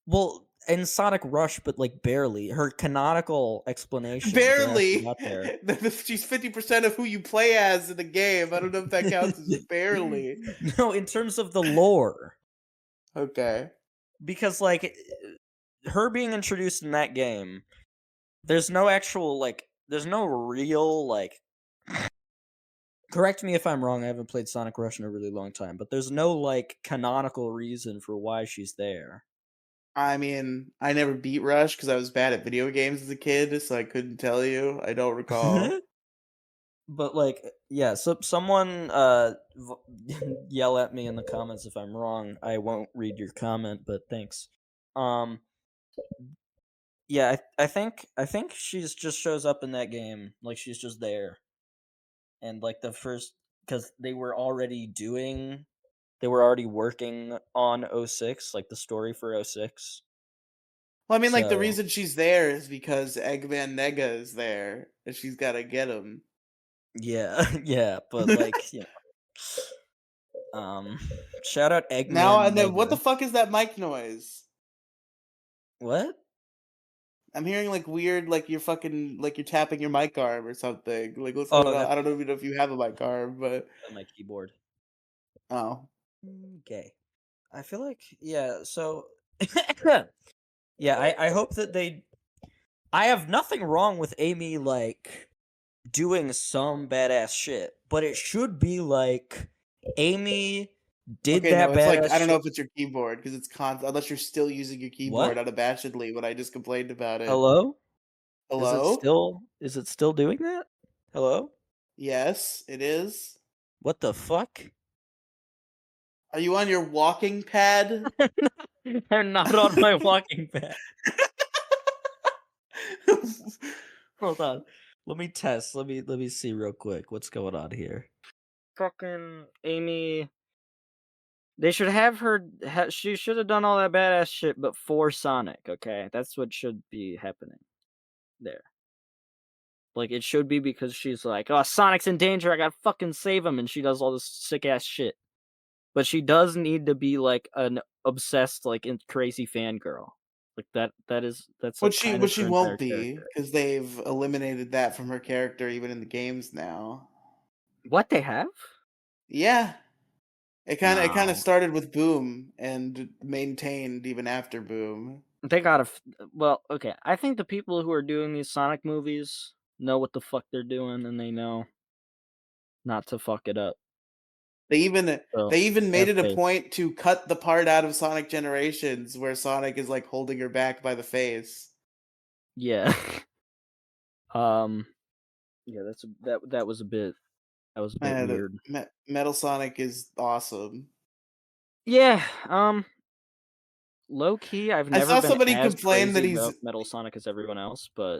Well, in Sonic Rush, but like barely. Her canonical explanation for how she Barely. got there. She's 50% of who you play as in the game. I don't know if that counts as barely. No, in terms of the lore. Okay. Because like her being introduced in that game, there's no actual there's no real correct me if I'm wrong, I haven't played Sonic Rush in a really long time, but there's no like canonical reason for why she's there. I mean, I never beat Rush because I was bad at video games as a kid, so I couldn't tell you. I don't recall. But like yeah, so someone yell at me in the comments if I'm wrong. I won't read your comment, but thanks. Um yeah, I think she's just shows up in that game like she's just there. And like the first cuz they were already working on '06, like the story for '06. Well, I mean, like, the So, reason she's there is because Eggman Nega is there, and she's gotta get him. yeah, yeah, but like, um shout out Now, Eggman and then what the Nega. fuck is that mic noise? What? I'm hearing like weird, like you're fucking, like you're tapping your mic arm or something. Like, what's going Oh, on? that's I don't even know if you have a mic arm, but my keyboard. oh, Okay. I feel like yeah, so yeah, I hope that I have nothing wrong with Amy like doing some badass shit, but it should be like Amy did okay. No, that it's like badass I don't know shit. if it's your keyboard because it's unless you're still using your keyboard What? unabashedly when I just complained about it. Hello? Hello? Is it still doing that? Hello? Yes, it is. What the fuck? Are you on your walking pad? They're not on my walking pad. Hold on. Let me test. Let me see real quick what's going on here. Fucking Amy. They should have her. She should have done all that badass shit before Sonic. Okay, that's what should be happening there. Like it should be because she's like, oh, Sonic's in danger. I gotta fucking save him, and she does all this sick ass shit. But she does need to be like an obsessed, like crazy fangirl. Like that's like kind Which of she her won't entire be character. because they've eliminated that from her character even in the games now. What they have? Yeah, it kind of No, started with Boom and maintained even after Boom. they gotta. Well, okay. I think the people who are doing these Sonic movies know what the fuck they're doing, and they know not to fuck it up. They even So they even made have it a faith. point to cut the part out of Sonic Generations where Sonic is like holding her back by the face. Yeah. um. Yeah. That was a bit. That was a bit And weird. Metal Sonic is awesome. Yeah. Low key, I've I never saw been somebody as complain that crazy he's about Metal Sonic as everyone else, but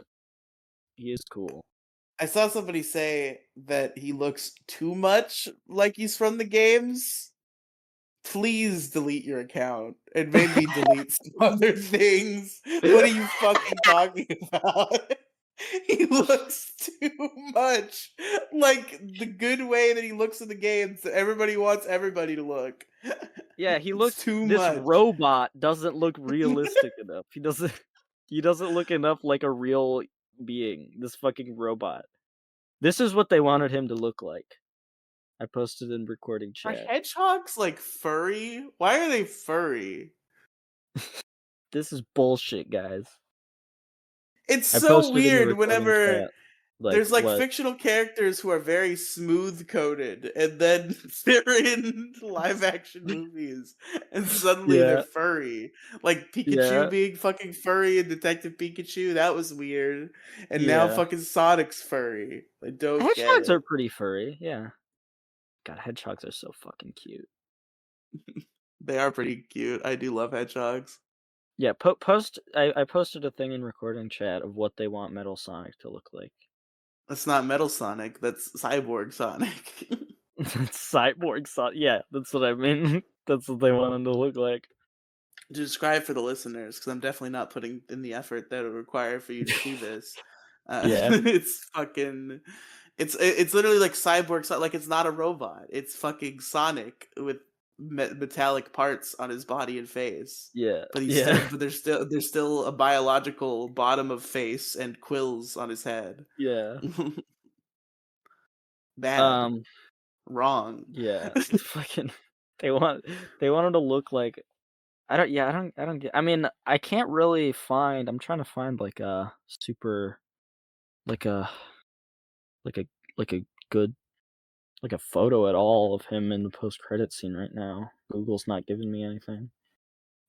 he is cool. I saw somebody say that he looks too much like he's from the games. Please delete your account and maybe delete some other things. What are you fucking talking about? He looks too much like the good way that he looks in the games that everybody wants everybody to look. Yeah, he It's looks too this much. robot doesn't look realistic enough. He doesn't look enough like a real being, this fucking robot. This is what they wanted him to look like. I posted in recording Are chat. hedgehogs like furry? Why are they furry? This is bullshit, guys. It's I so posted in the weird recording whenever chat. Like There's like what? fictional characters who are very smooth coded, and then they're in live action movies, and suddenly they're Yeah, furry. Like Pikachu yeah, being fucking furry in Detective Pikachu, that was weird. And now yeah. fucking Sonic's furry. I don't get Hedgehogs are it. pretty furry. Yeah. God, hedgehogs are so fucking cute. They are pretty cute. I do love hedgehogs. Yeah, post. I posted a thing in recording chat of what they want Metal Sonic to look like. That's not Metal Sonic, that's Cyborg Sonic. Cyborg Sonic. Yeah, that's what I mean. That's what they want him to look like. To describe for the listeners, because I'm definitely not putting in the effort that it would require for you to see this. Yeah, It's fucking, it's literally like like it's not a robot. It's fucking Sonic with metallic parts on his body and face. yeah, But he's yeah, still, but there's still a biological bottom of face and quills on his head. yeah. Bad, Um, wrong. yeah. It's fucking. They want. They want him to look like. I don't. Yeah, I don't. I don't get. I mean, I can't really find. I'm trying to find like a super, like a, like a, like a good, like a photo at all of him in the post credit scene right now. Google's not giving me anything.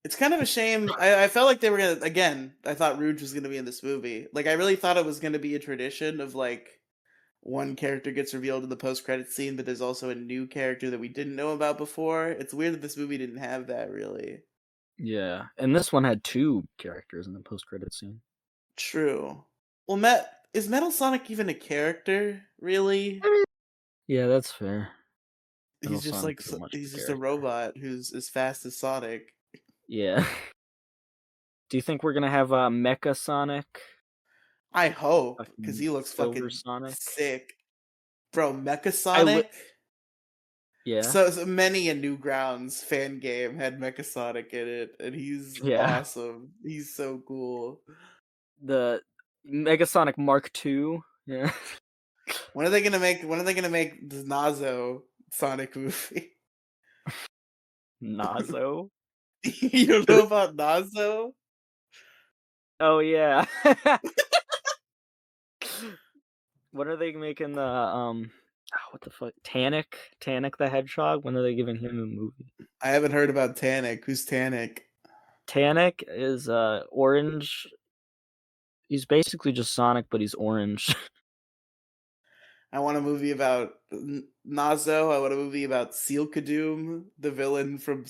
It's kind of a shame. I felt like they were gonna again. I thought Rouge was gonna be in this movie. Like I really thought it was gonna be a tradition of like one character gets revealed in the post credit scene, but there's also a new character that we didn't know about before. It's weird that this movie didn't have that really. Yeah, and this one had two characters in the post credit scene. True. Well, is Metal Sonic even a character? Really? Yeah, that's fair. Metal He's just Sonic like is a much he's just a character. robot who's as fast as Sonic. Yeah. Do you think we're gonna have Mecha Sonic? I hope, because Fucking he looks Silver fucking Sonic? sick, bro. Mecha I li Sonic. Yeah. So many a Newgrounds fan game had Mecha Sonic in it, and he's Yeah. awesome. He's so cool. The Mega Sonic Mark II. Yeah. When are they gonna make the Nazo Sonic movie? Nazo? You don't know about Nazo? Oh, yeah. When are they making the, what the fuck? Tannic? Tannic the Hedgehog? When are they giving him a movie? I haven't heard about Tannic. Who's Tannic? Tannic is, orange. He's basically just Sonic, but he's orange. I want a movie about Nazo. I want a movie about Seal Kadoom, the villain from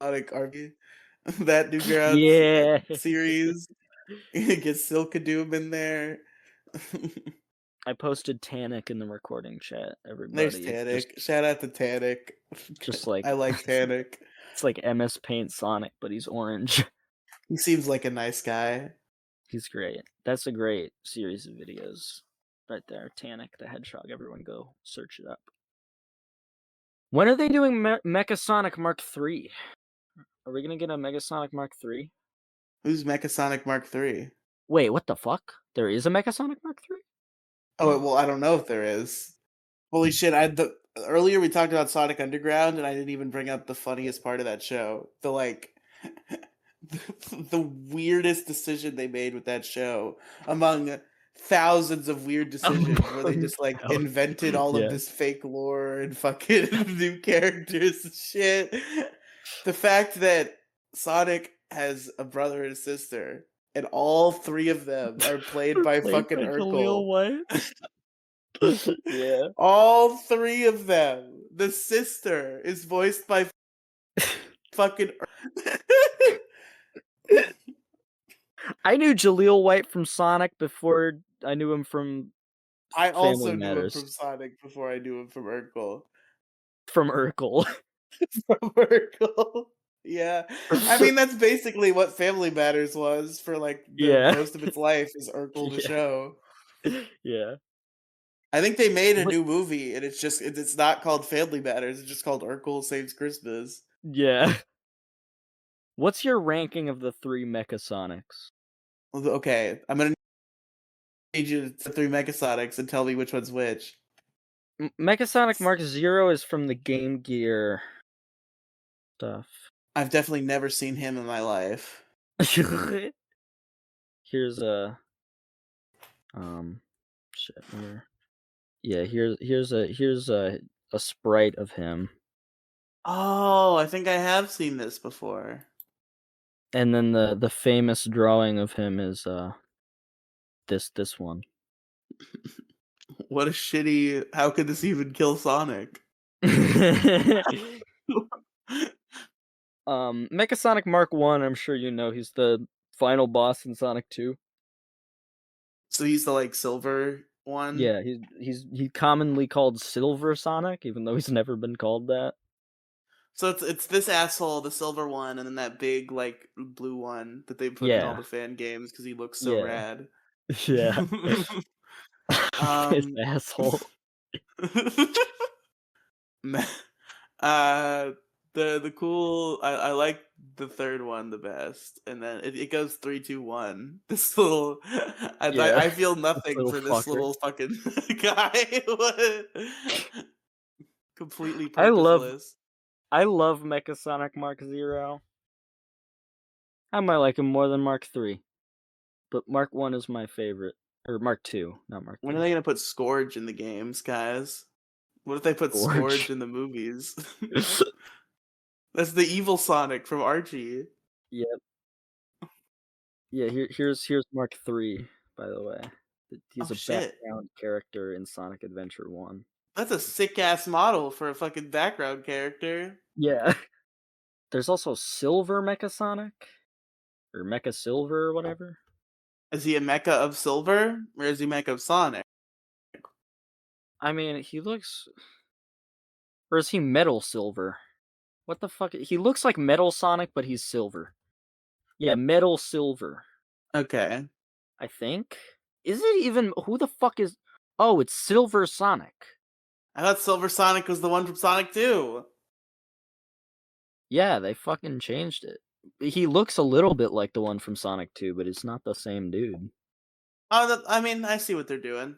Sonic Army. That Newgrounds Yeah. series. Get Seal Kadoom in there. I posted Tannic in the recording chat, There's everybody. It's Tannic. Shout out to Tannic. just like I like Tannic. it's like MS Paint Sonic, but he's orange. He seems like a nice guy. He's great. That's a great series of videos right there. Tannic the Hedgehog. Everyone go search it up. When are they doing Mecha Sonic Mark III? Are we gonna get a Mega Sonic Mark III? Who's Mechasonic Mark III? Wait, what the fuck? There is a Mega Sonic Mark Oh well, I don't know if there is. Holy shit! Earlier we talked about Sonic Underground, and I didn't even bring up the funniest part of that show. The like, the weirdest decision they made with that show, among thousands of weird 3? decisions, where they just like invented all of Yeah. this fake lore and fucking new characters and shit. The fact that Sonic has a brother and a sister, and all three of them are played They're by played fucking by Jaleel Urkel. White. Yeah. All three of them. The sister is voiced by fucking. I knew Jaleel White from Sonic before I knew him from I Family also knew him Matters. from Sonic before I knew him from Urkel. From Urkel. From Urkel. Yeah. I mean, that's basically what Family Matters was for like the Yeah. most of its life is Urkel the Yeah. show. Yeah. I think they made a What new movie and it's not called Family Matters, it's just called Urkel Saves Christmas. yeah. What's your ranking of the 3 Mecha Sonics? Okay, I'm gonna need you to set three Mechasonics and tell me which one's which. Mecha Sonic Mark Zero is from the Game Gear stuff. I've definitely never seen him in my life. Here's a um shit. Yeah, here's a sprite of him, Oh, I think I have seen this before. and then the famous drawing of him is this one. What a shitty. How could this even kill Sonic? Mechasonic Mark 1, I'm sure you know he's the final boss in Sonic 2. So he's the like silver one. Yeah, he's commonly called Silver Sonic, even though he's never been called that. So it's this asshole, the silver one, and then that big like blue one that they put in all Yeah, the fan games because he looks so yeah, rad. yeah. This um, asshole. ma- uh, the cool. I like the third one the best, and then it goes 3, 2, 1. This little, Yeah, I feel this nothing little for this fucker. little fucking guy. Completely I love purposeless. I love Mechasonic Mark 0. I might like him more than Mark 3, but Mark 1 is my favorite. Or Mark 2, not Mark When are 3. they gonna put Scourge in the games, guys? What if they put Scourge Gorge. in the movies? That's the evil Sonic from Archie. Yep. Yeah, here's Mark 3, by the way. Oh He's a shit. background character in Sonic Adventure 1. That's a sick ass model for a fucking background character. Yeah. There's also Silver Mechasonic, or Mecha Silver or whatever. Is he a mecha of silver? Or is he mecha of Sonic? I mean, he looks... Or is he Metal Silver? What the fuck? He looks like Metal Sonic, but he's silver. Yeah, Metal Silver, Okay. I think. Is it even... Who the fuck is... Oh, it's Silver Sonic. I thought Silver Sonic was the one from Sonic 2. Yeah, they fucking changed it. He looks a little bit like the one from Sonic 2, but it's not the same dude. Oh, I mean, I see what they're doing.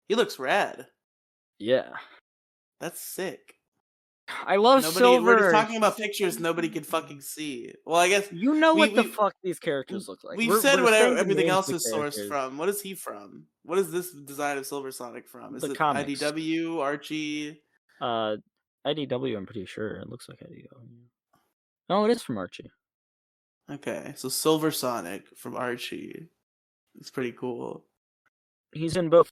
He looks rad. Yeah. That's sick. I love Nobody, we're just Silver. talking about pictures nobody can fucking see. Well, I guess You know we what the we fuck these characters look like. we've said We're what saying the everything names of else the is sourced characters. from. What is he from? What is this design of Silver Sonic from? Is The it comics. IDW, Archie? Uh, IDW, I'm pretty sure. It looks like IDW. No, it is from Archie. Okay, so Silver Sonic from Archie. It's pretty cool. He's in both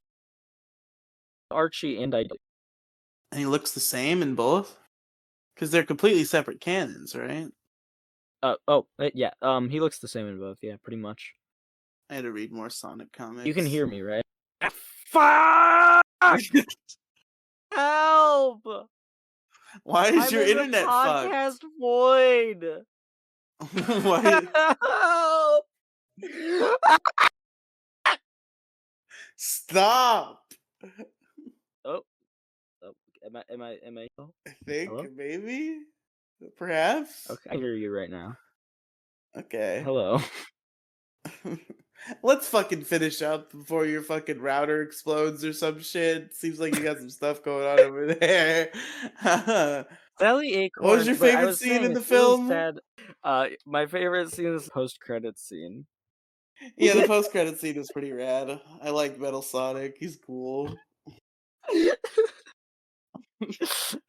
Archie and IDW. And he looks the same in both? Because they're completely separate canons, right? Yeah. He looks the same in both. Yeah, pretty much. I had to read more Sonic You can comics. hear me, right? Fuck! Help! Why is I'm your in the internet fucked? podcast void. Why? Help! Stop! Oh, am I? Oh, I think hello? maybe? Perhaps? Okay, I hear you right now. Okay. Hello. Let's fucking finish up before your fucking router explodes or some shit. Seems like you got some stuff going on over there. Sally What was Acorns, your but I favorite was scene saying in the it's really film? sad. My favorite scene is the post-credits scene. Yeah, the post credit scene was pretty rad. I like Metal Sonic. He's cool. All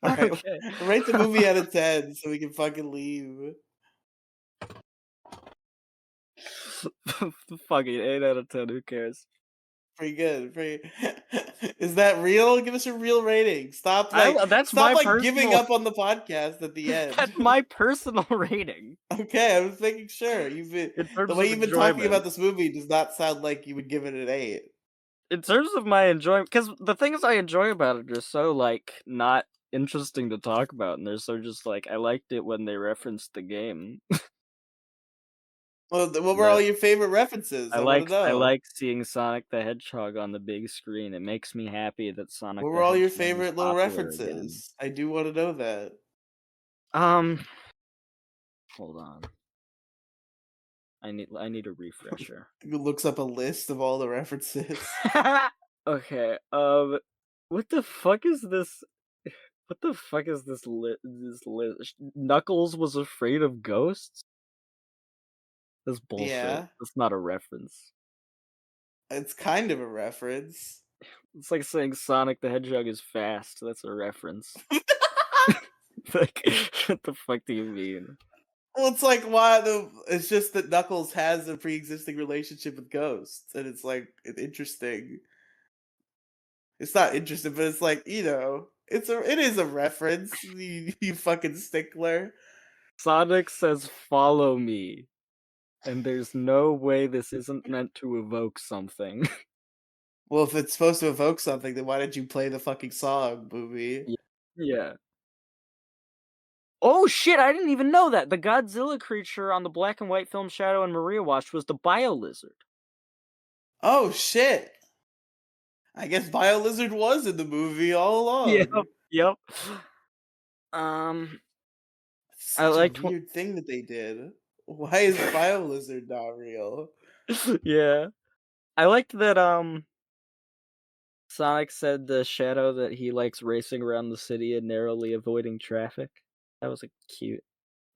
right, Okay. rate the movie out of 10 so we can fucking leave. Fucking 8 out of 10. Who cares? Pretty good. Pretty. Is that real? Give us a real rating. That's Stop my like giving personal. up on the podcast at the That's end. my personal rating Okay, I was making sure. in The terms way of you've been talking enjoyment. about this movie does not sound like you would give it an 8. In terms of my enjoyment, because the things I enjoy about it are so like not interesting to talk about, and they're so just like I liked it when they referenced the game. Well, what were all That your favorite references? I want to I know. like seeing Sonic the Hedgehog on the big screen. It makes me happy that Sonic What the were all your Hedgehog is favorite little popular again. references? I do want to know that. Um, hold on. I need a refresher. Who looks up a list of all the references? Okay. What the fuck is this? What the fuck is this this list? Knuckles was afraid of ghosts? That's bullshit. Yeah, That's not a reference. it's kind of a reference. It's like saying Sonic the Hedgehog is fast. That's a reference. Like, what the fuck do you mean? Well, it's like why the it's just that Knuckles has a pre-existing relationship with ghosts, and it's like interesting. It's not interesting, but it's like, it is a reference, you fucking stickler. Sonic says, "Follow me," and there's no way this isn't meant to evoke something. Well, if it's supposed to evoke something, then why did you play the fucking song, movie? Yeah. Yeah. Oh shit! I didn't even know that the Godzilla creature on the black and white film Shadow and Maria watched was the Bio Lizard. Oh shit! I guess BioLizard was in the movie all Yep. along. Yep. Um, I Such a liked. weird thing that they did. Why is BioLizard not real? Yeah, I liked that. Sonic said to Shadow that he likes racing around the city and narrowly avoiding traffic. That was a cute.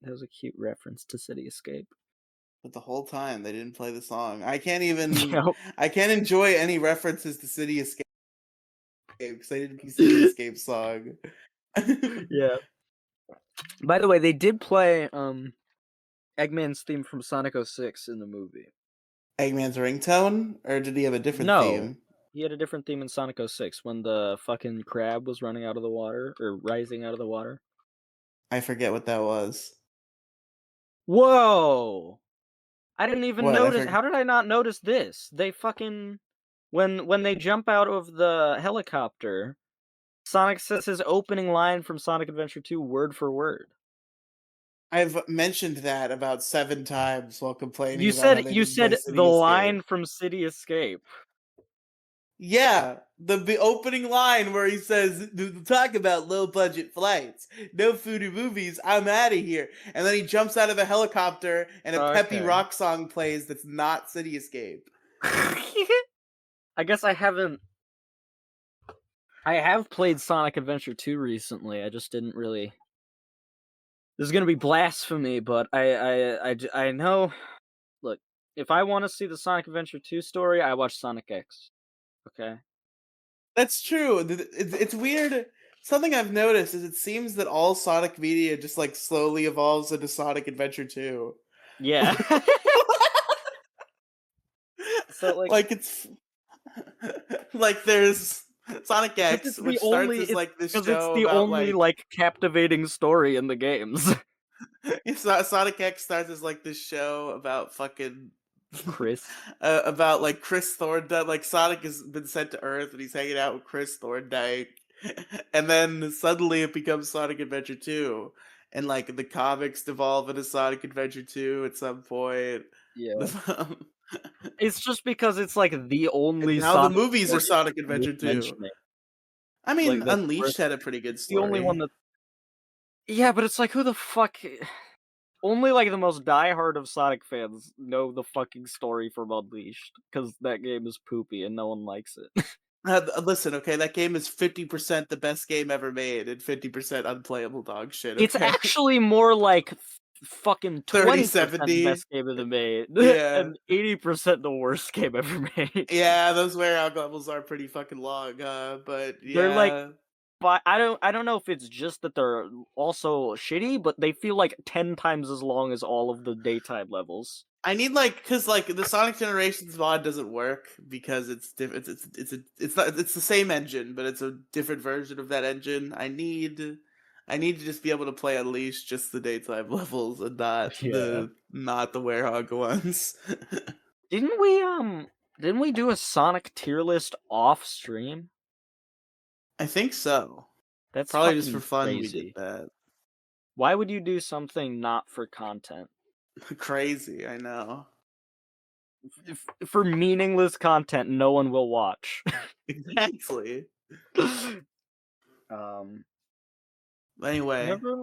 That was a cute reference to City Escape. But the whole time they didn't play the song. I can't even. Yep. I can't enjoy any references to City Escape because they didn't play City Escape song. Yeah. By the way, they did play Eggman's theme from Sonic 06 in the movie. Eggman's ringtone, or did he have a different No, theme? he had a different theme in Sonic 06 when the fucking crab was running out of the water or rising out of the water. I forget what that was. Whoa! I didn't even What I notice. forget. How did I not notice this? They fucking when they jump out of the helicopter, Sonic says his opening line from Sonic Adventure 2 word for word. I've mentioned that about 7 times while complaining You about how said they you didn't play said the City Escape. line from City Escape. Yeah, the opening line where he says, "Talk about low budget flights, no food or movies. I'm out of here." And then he jumps out of a helicopter, and a peppy Okay. rock song plays that's not City Escape. I guess I haven't. I have played Sonic Adventure 2 recently. I just didn't really. This is gonna be blasphemy, but I know. Look, if I want to see the Sonic Adventure 2 story, I watch Sonic X. Okay. That's true. It's weird. Something I've noticed is it seems that all Sonic media just like slowly evolves into Sonic Adventure 2. Yeah. So Like it's like there's Sonic because X, which starts as like this show the about only like like captivating story in the games. it's not Sonic X starts as like this show about fucking Chris. about like Chris Thorndyke. Like Sonic has been sent to Earth and he's hanging out with Chris Thorndyke, and then suddenly it becomes Sonic Adventure 2, and like the comics devolve into Sonic Adventure 2 at some point. Yeah. It's just because it's like the And only now the Sonic movies are story Sonic that's worth Adventure 2. mentioning. I mean, Like that's worth. Unleashed had a pretty good It's the only one story. that. Yeah, but it's like who the fuck. Only like the most diehard of Sonic fans know the fucking story from Unleashed because that game is poopy and no one likes it. Listen, okay, that game is 50% the best game ever made and 50% unplayable dog shit, It's okay? actually more like fucking 30 20% 70. best game ever made Yeah. and 80% the worst game ever made. Yeah, those warehouse levels are pretty fucking long, but They're like, yeah. but I don't know if it's just that they're also shitty, but they feel like 10 times as long as all of the daytime levels. I need like cuz like the Sonic Generations mod doesn't work because it's different it's not it's the same engine, but it's a different version of that engine. I need to just be able to play Unleashed just the daytime levels and Yeah. not the Werehog ones. Didn't we didn't we do a Sonic tier list off stream? I think so. That's Probably just for fucking fun we did crazy. that. Why would you do something not for content? Crazy, I know. For meaningless content no one will watch. Exactly. um Anyway, Remember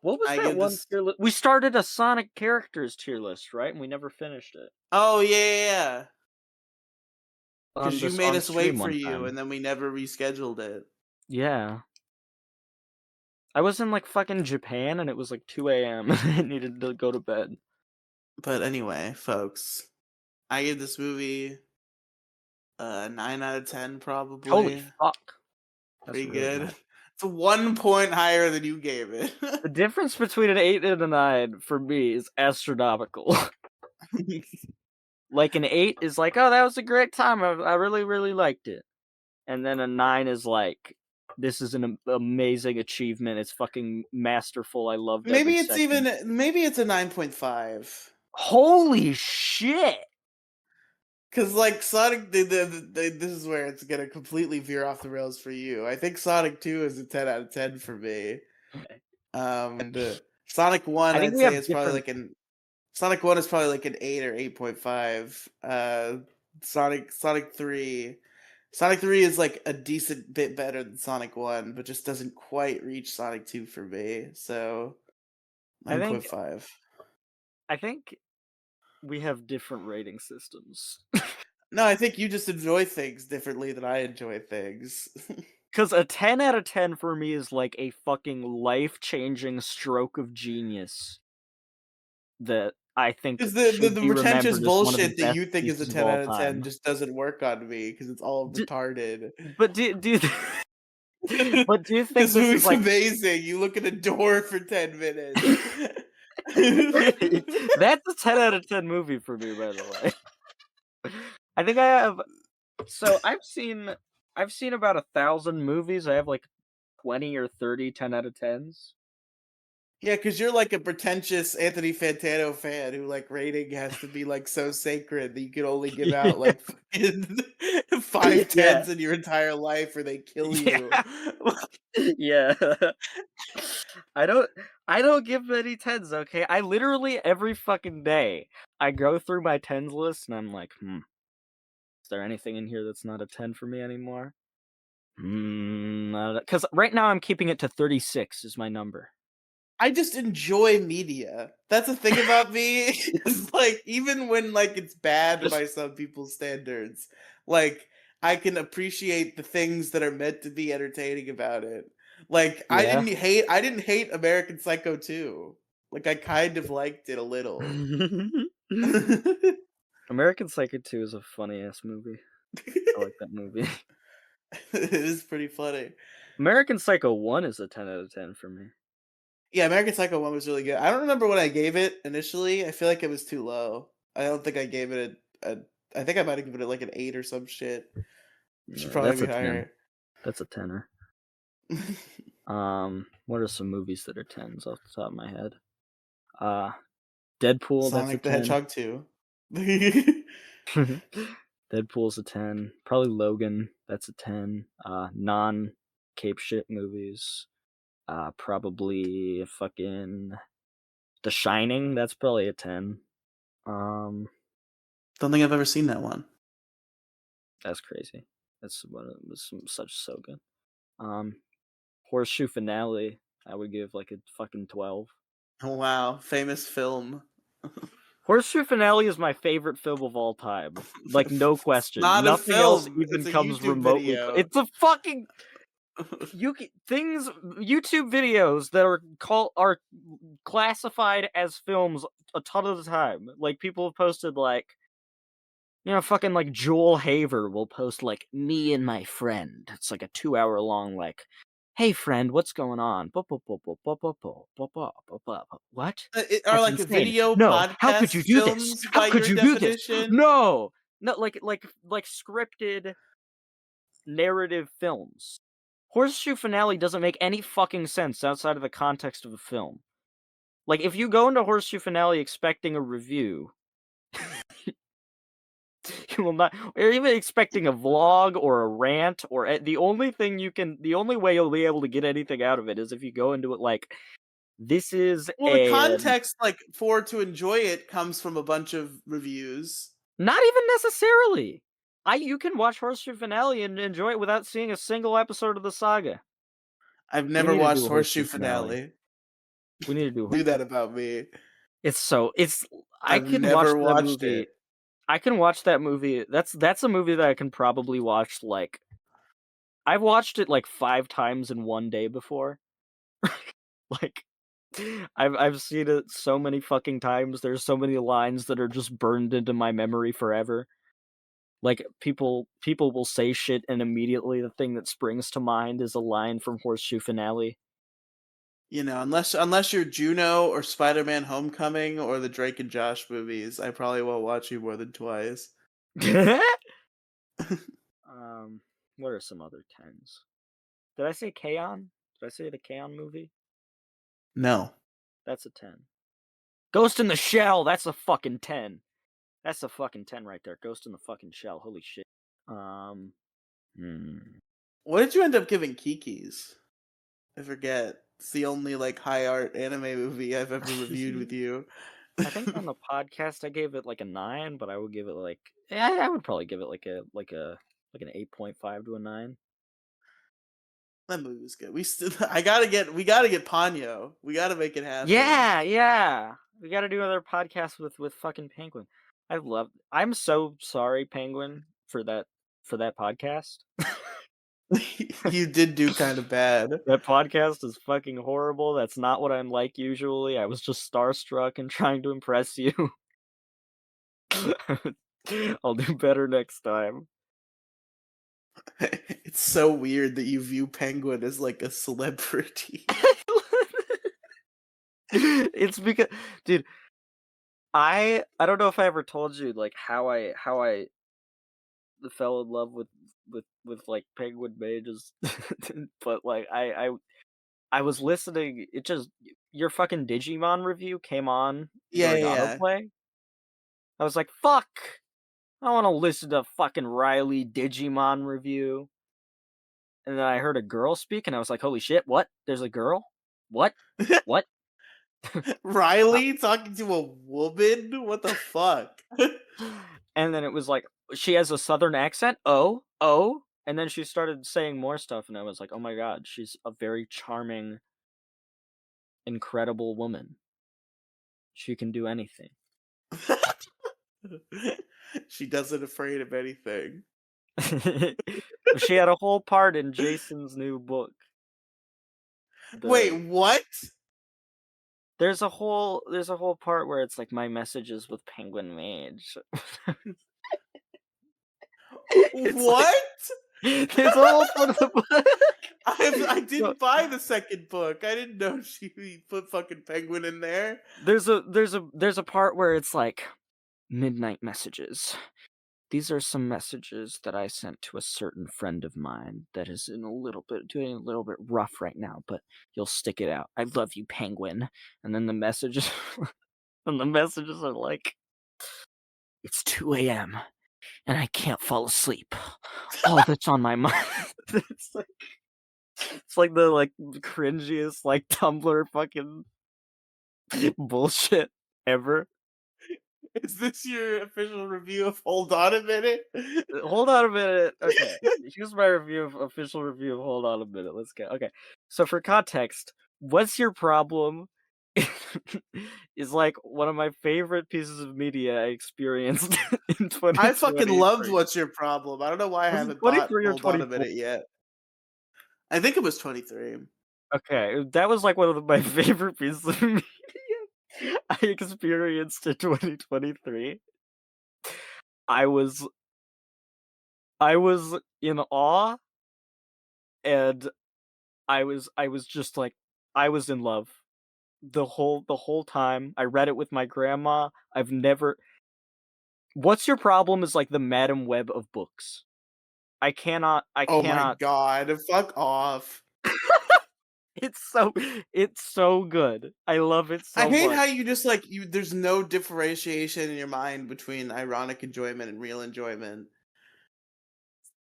what was I that give one this. tier list? We started a Sonic characters tier list, right? And we never finished it. Oh yeah. Because you made On us stream wait for one you, time. and then we never rescheduled it. Yeah. I was in like fucking Japan and it was like 2 a.m. I needed to go to bed. But anyway, folks, I give this movie 9 out of 10 Holy probably. fuck. That's Pretty really good. high. It's 1 point higher than you gave it. The difference between an 8 and a 9 for me is astronomical. Like, an 8 is like, "Oh, that was a great time. I really, really liked it." And then a 9 is like, "This is an amazing achievement. It's fucking masterful. I loved every second." Maybe it's a 9.5. Holy shit! Cause like Sonic, this is where it's gonna completely veer off the rails for you. I think Sonic 2 is a 10 out of 10 for me. Okay. Sonic 1, I think I'd we say have it's probably different. like Sonic 1 is probably like an 8 or 8.5. Sonic 3. Sonic 3 is like a decent bit better than Sonic 1, but just doesn't quite reach Sonic 2 for me. So I think 9.5. I think we have different rating systems. No, I think you just enjoy things differently than I enjoy things. Because a 10 out of 10 for me is like a fucking life-changing stroke of genius that I think Because should the be pretentious remembered as one of the bullshit that best you think is a pieces of 10 all out of 10 time. just doesn't work on me because it's all D retarded. but do but do you think This this is movie's like amazing. You look at a door for 10 minutes. that's a 10 out of 10 movie for me, by the way. I think I have so I've seen about 1,000 movies. I have like 20 or 30 10 out of 10s. Yeah, because you're like a pretentious Anthony Fantano fan who like rating has to be like so sacred that you can only give out like fucking five Yeah. tens in your entire life or they kill you. Yeah. Yeah. I don't I don't give many 10s, okay? I literally every fucking day I go through my 10s list and I'm like, is there anything in here that's not a 10 for me anymore? Because right now I'm keeping it to 36 is my number. I just enjoy media. That's the thing about me. It's like even when like it's bad by some people's standards, like I can appreciate the things that are meant to be entertaining about it. Like Yeah. I didn't hate American Psycho 2. Like I kind of liked it a little. It American Psycho 2 is a funny ass movie. I like that movie. is pretty funny. American Psycho 1 is a 10 out of 10 for me. Yeah, American Psycho 1 was really good. I don't remember what I gave it initially. I feel like it was too low. I don't think I gave it a I think I might have given it like an 8 or some shit. Should Yeah, probably that's be a 10. higher. That's a tenner. What are some movies that are 10s off the top of my head? Uh, Deadpool, that's a Sonic the 10. Hedgehog 2. Deadpool's a 10. Probably Logan, that's a 10. Non cape shit movies. Probably fucking The Shining, that's probably a 10. Um, Don't think I've ever seen that one. that's crazy. That's one of such so good. Um, Horseshoe Finale, I would give like a fucking 12. Oh wow, famous film. Horseshoe Finale is my favorite film of all time. Like, no It's question. not a Nothing else film, even it's a comes YouTube remotely video. it's a fucking things YouTube videos that are classified as films a ton of the time. Like, people have posted, like, fucking, like, Joel Haver will post, like, "Me and my friend." It's like a 2-hour long, like, "Hey, friend, what's going on? Bo bo bo bo bo bo bo bo bo bo bo bo." What? Are That's like insane. video No, how could podcast you do this? films How by could your you do this? definition? No! No, like scripted narrative films. Horseshoe Finale doesn't make any fucking sense outside of the context of the film. Like, if you go into Horseshoe Finale expecting a review, you will not, or even expecting a vlog or a rant, or the only way you'll be able to get anything out of it is if you go into it like, this is Well, the context like for to enjoy it comes from a bunch of reviews. not even necessarily. You can watch Horseshoe Finale and enjoy it without seeing a single episode of the saga. I've We never need to do watched a Horseshoe Horseshoe Finale. Finale. We need to do. Do that about me. It's. I I've can watch never that watched movie. it. I can watch that movie. That's a movie that I can probably watch like. I've watched it like 5 times in one day before. Like, I've seen it so many fucking times. There's so many lines that are just burned into my memory forever. Like, people will say shit, and immediately the thing that springs to mind is a line from Horseshoe Finale. You know, unless you're Juno or Spider-Man: Homecoming or the Drake and Josh movies, I probably won't watch you more than twice. Um, what are some other 10s? Did I say K-On? Did I say the K-On movie? No. That's a 10. Ghost in the Shell, that's a fucking 10. That's a fucking 10 right there. Ghost in the fucking Shell, holy shit. Um, hmm. What did you end up giving Kiki's? I forget. It's the only like high art anime movie I've ever reviewed with you. I think on the podcast I gave it like a 9, but I would give it like I would probably give it like an 8.5 to a 9. That movie was good. We gotta get Ponyo. We gotta make it happen. Yeah, yeah. We got to do another podcast with fucking Penguin. I'm so sorry, Penguin, for that podcast. You did do kind of bad. That podcast is fucking horrible. That's not what I'm like usually. I was just starstruck and trying to impress you. I'll do better next time. It's so weird that you view Penguin as like a celebrity. It's because, dude, I don't know if I ever told you like how I fell in love with like Penguin Mages, but like I was listening. It just your fucking Digimon review came on Yeah, during yeah, yeah. autoplay. I was like, fuck. I want to listen to fucking Riely Digimon review. And then I heard a girl speak, and I was like, holy shit, what? There's a girl? What? What? Uh, Riley talking to a woman? What the fuck? and then it was like, she has a southern accent? Oh. And then she started saying more stuff, and I was like, oh my god, she's a very charming, incredible woman. She can do anything. She doesn't afraid of anything. She had a whole part in Jason's new book. Wait, The what? there's a whole part where it's like my messages with Penguin Mage. It's like What? there's a whole part of the book. I So didn't buy the second book. I didn't know she put fucking Penguin in there. there's a part where it's like midnight messages. These are some messages that I sent to a certain friend of mine that is doing a little bit rough right now, but you'll stick it out. I love you, Penguin. And then the messages and the messages are like, it's 2 a.m. and I can't fall asleep. All that's on my mind. it's like it's like the cringiest Tumblr fucking bullshit ever. Is this your official review of Hold On a Minute? Hold on a minute. Okay. Here's my official review of Hold On a Minute. Let's go. Okay. So for context, What's Your Problem is like one of my favorite pieces of media I experienced in I fucking loved 2023. What's Your Problem. I don't know why I Was it haven't bought 23 or Hold On a 24? Minute yet. I think it was 23. Okay, that was like one of my favorite pieces of media I experienced in 2023. I was I was in awe, and I was just like I was in love the whole time. I read it with my grandma. I've never What's Your Problem is like the Madam Web of books. I cannot I Oh my cannot god, fuck off. it's so it's so good. I love it I so hate much. how you just like there's no differentiation in your mind between ironic enjoyment and real enjoyment.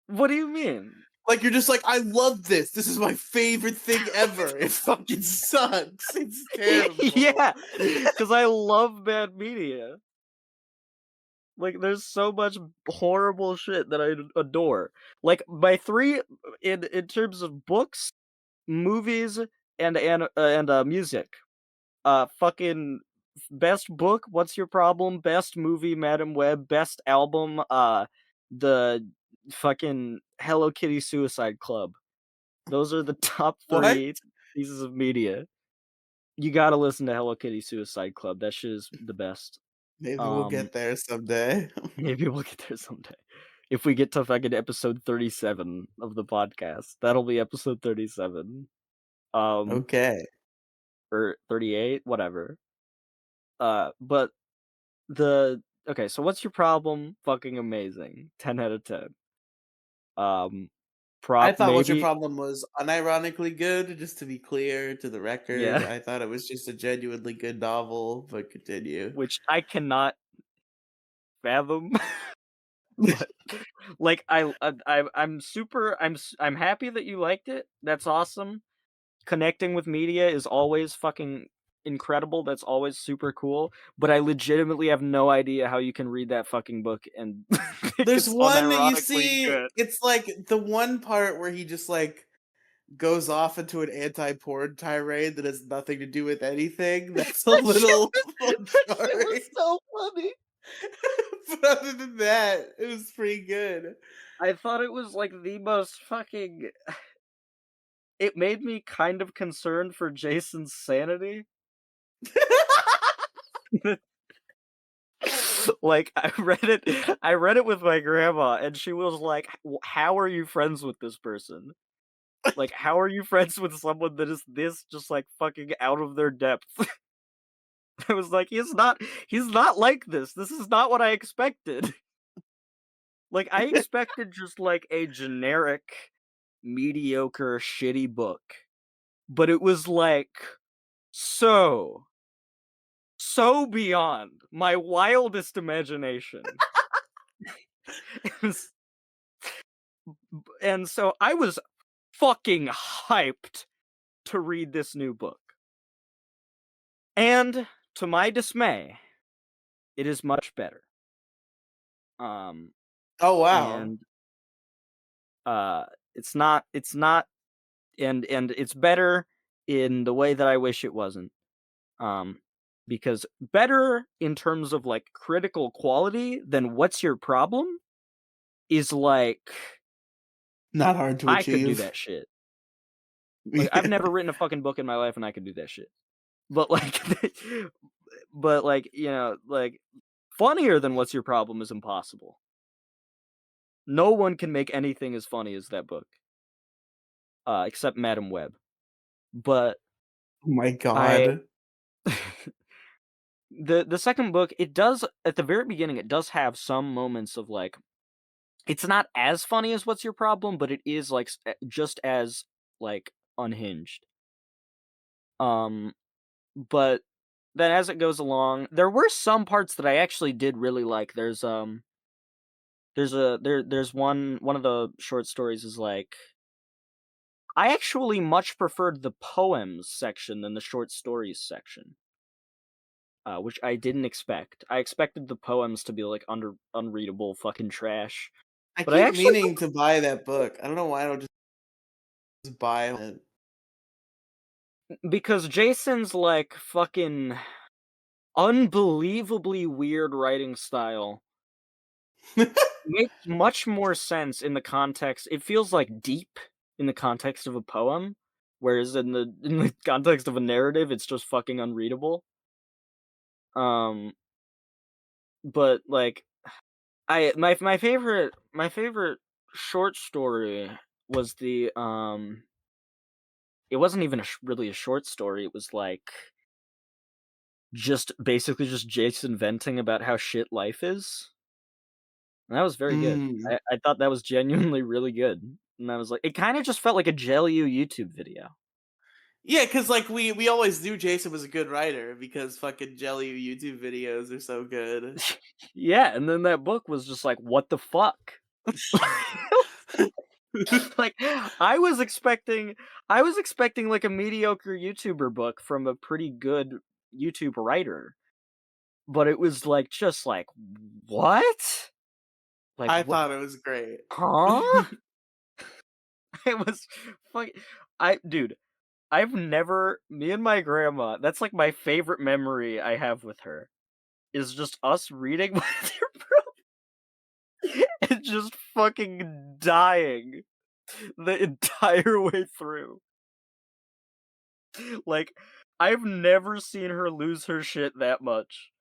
What do you mean? Like you're just like, I love this. This is my favorite thing ever. It fucking sucks. It's terrible. Yeah, because I love bad media. Like, there's so much horrible shit that I adore. Like, my three in terms of books, movies, and music. Fucking best book, What's Your Problem? Best movie, Madam Web. Best album, the fucking Hello Kitty Suicide Club. Those are the top What? three pieces of media. You gotta listen to Hello Kitty Suicide Club. That shit is the best. Maybe we'll Um, get there someday. maybe we'll get there someday. if we get to fucking episode 37 of the podcast. That'll be episode 37. Okay. Or 38, whatever. But okay, so what's your problem? Fucking amazing. 10 out of 10. Um, I prop thought What's Your maybe. Problem was unironically good, just to be clear to the record. Yeah, I thought it was just a genuinely good novel, but continue. which I cannot fathom. But like I'm happy that you liked it. That's awesome. Connecting with media is always fucking incredible. That's always super cool. But I legitimately have no idea how you can read that fucking book and think There's it's one that you unironically see, good. it's like the one part where he just like goes off into an anti-porn tirade that has nothing to do with anything. That's a little fun That shit was story. so funny. But other than that, it was pretty good. I thought it was like the most fucking. It made me kind of concerned for Jason's sanity. Like I read it with my grandma, and she was like, "How are you friends with this person? Like, how are you friends with someone that is this just like fucking out of their depth?" I was like, he's not like this. This is not what I expected." Like, I expected just like a generic, mediocre, shitty book, but it was like so beyond my wildest imagination. It was, and so I was fucking hyped to read this new book. And to my dismay, it is much better. Um Oh wow. and uh it's not and it's better in the way that I wish it wasn't. Um because better in terms of like critical quality than What's Your Problem is like Not hard to I could do achieve. that shit. Like I've Yeah. never written a fucking book in my life and I could do that shit. But like but like, like funnier than What's Your Problem is impossible. No one can make anything as funny as that book, except Madam Web. But Oh my I god. the second book, it does at the very beginning, it does have some moments of like it's not as funny as What's Your Problem, but it is like just as like unhinged. Um, but then as it goes along, there were some parts that I actually did really like. There's one of the short stories is like I actually much preferred the poems section than the short stories section, which I didn't expect. I expected the poems to be like unreadable fucking trash, I but I keep actually meaning to buy that book. I don't know why I don't just buy it. because Jason's like fucking unbelievably weird writing style makes much more sense in the context. It feels like deep in the context of a poem, whereas in the context of a narrative, it's just fucking unreadable. Um, but like my favorite short story was the it wasn't even really a short story. It was like just basically just Jason venting about how shit life is. And that was very good. Mm. I thought that was genuinely really good. And I was like, it kind of just felt like a Jelly YouTube video. Yeah, because like we always knew Jason was a good writer because fucking Jelly YouTube videos are so good. Yeah, and then that book was just like, what the fuck? Like I was expecting like a mediocre YouTuber book from a pretty good YouTube writer. But it was like just like what? Like I what? thought it was great. Huh? It was fuck dude, I've never me and my grandma, that's like my favorite memory I have with her is just us reading with your bro and just fucking dying the entire way through. Like, I've never seen her lose her shit that much.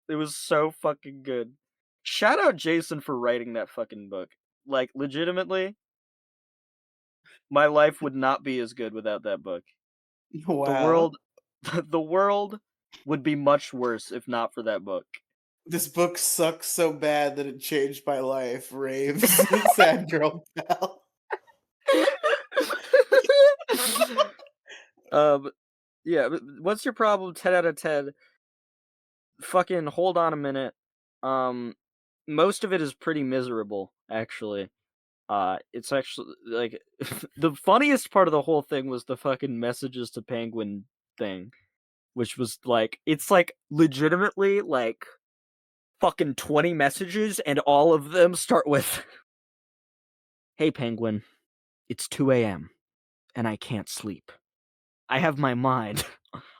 It was so fucking good. Shout out Jason for writing that fucking book. Like, legitimately, my life would not be as good without that book. The Wow. world the world would be much worse if not for that book. This book sucks so bad that it changed my life. Raves. Sad girl Belle. Um, yeah, what's your problem? 10 out of 10. Fucking hold on a minute. Um, most of it is pretty miserable, actually. It's actually like the funniest part of the whole thing was the fucking messages to Penguin thing, which was like it's like legitimately like fucking 20 messages and all of them start with "Hey Penguin, it's 2 a.m. and I can't sleep. I have my mind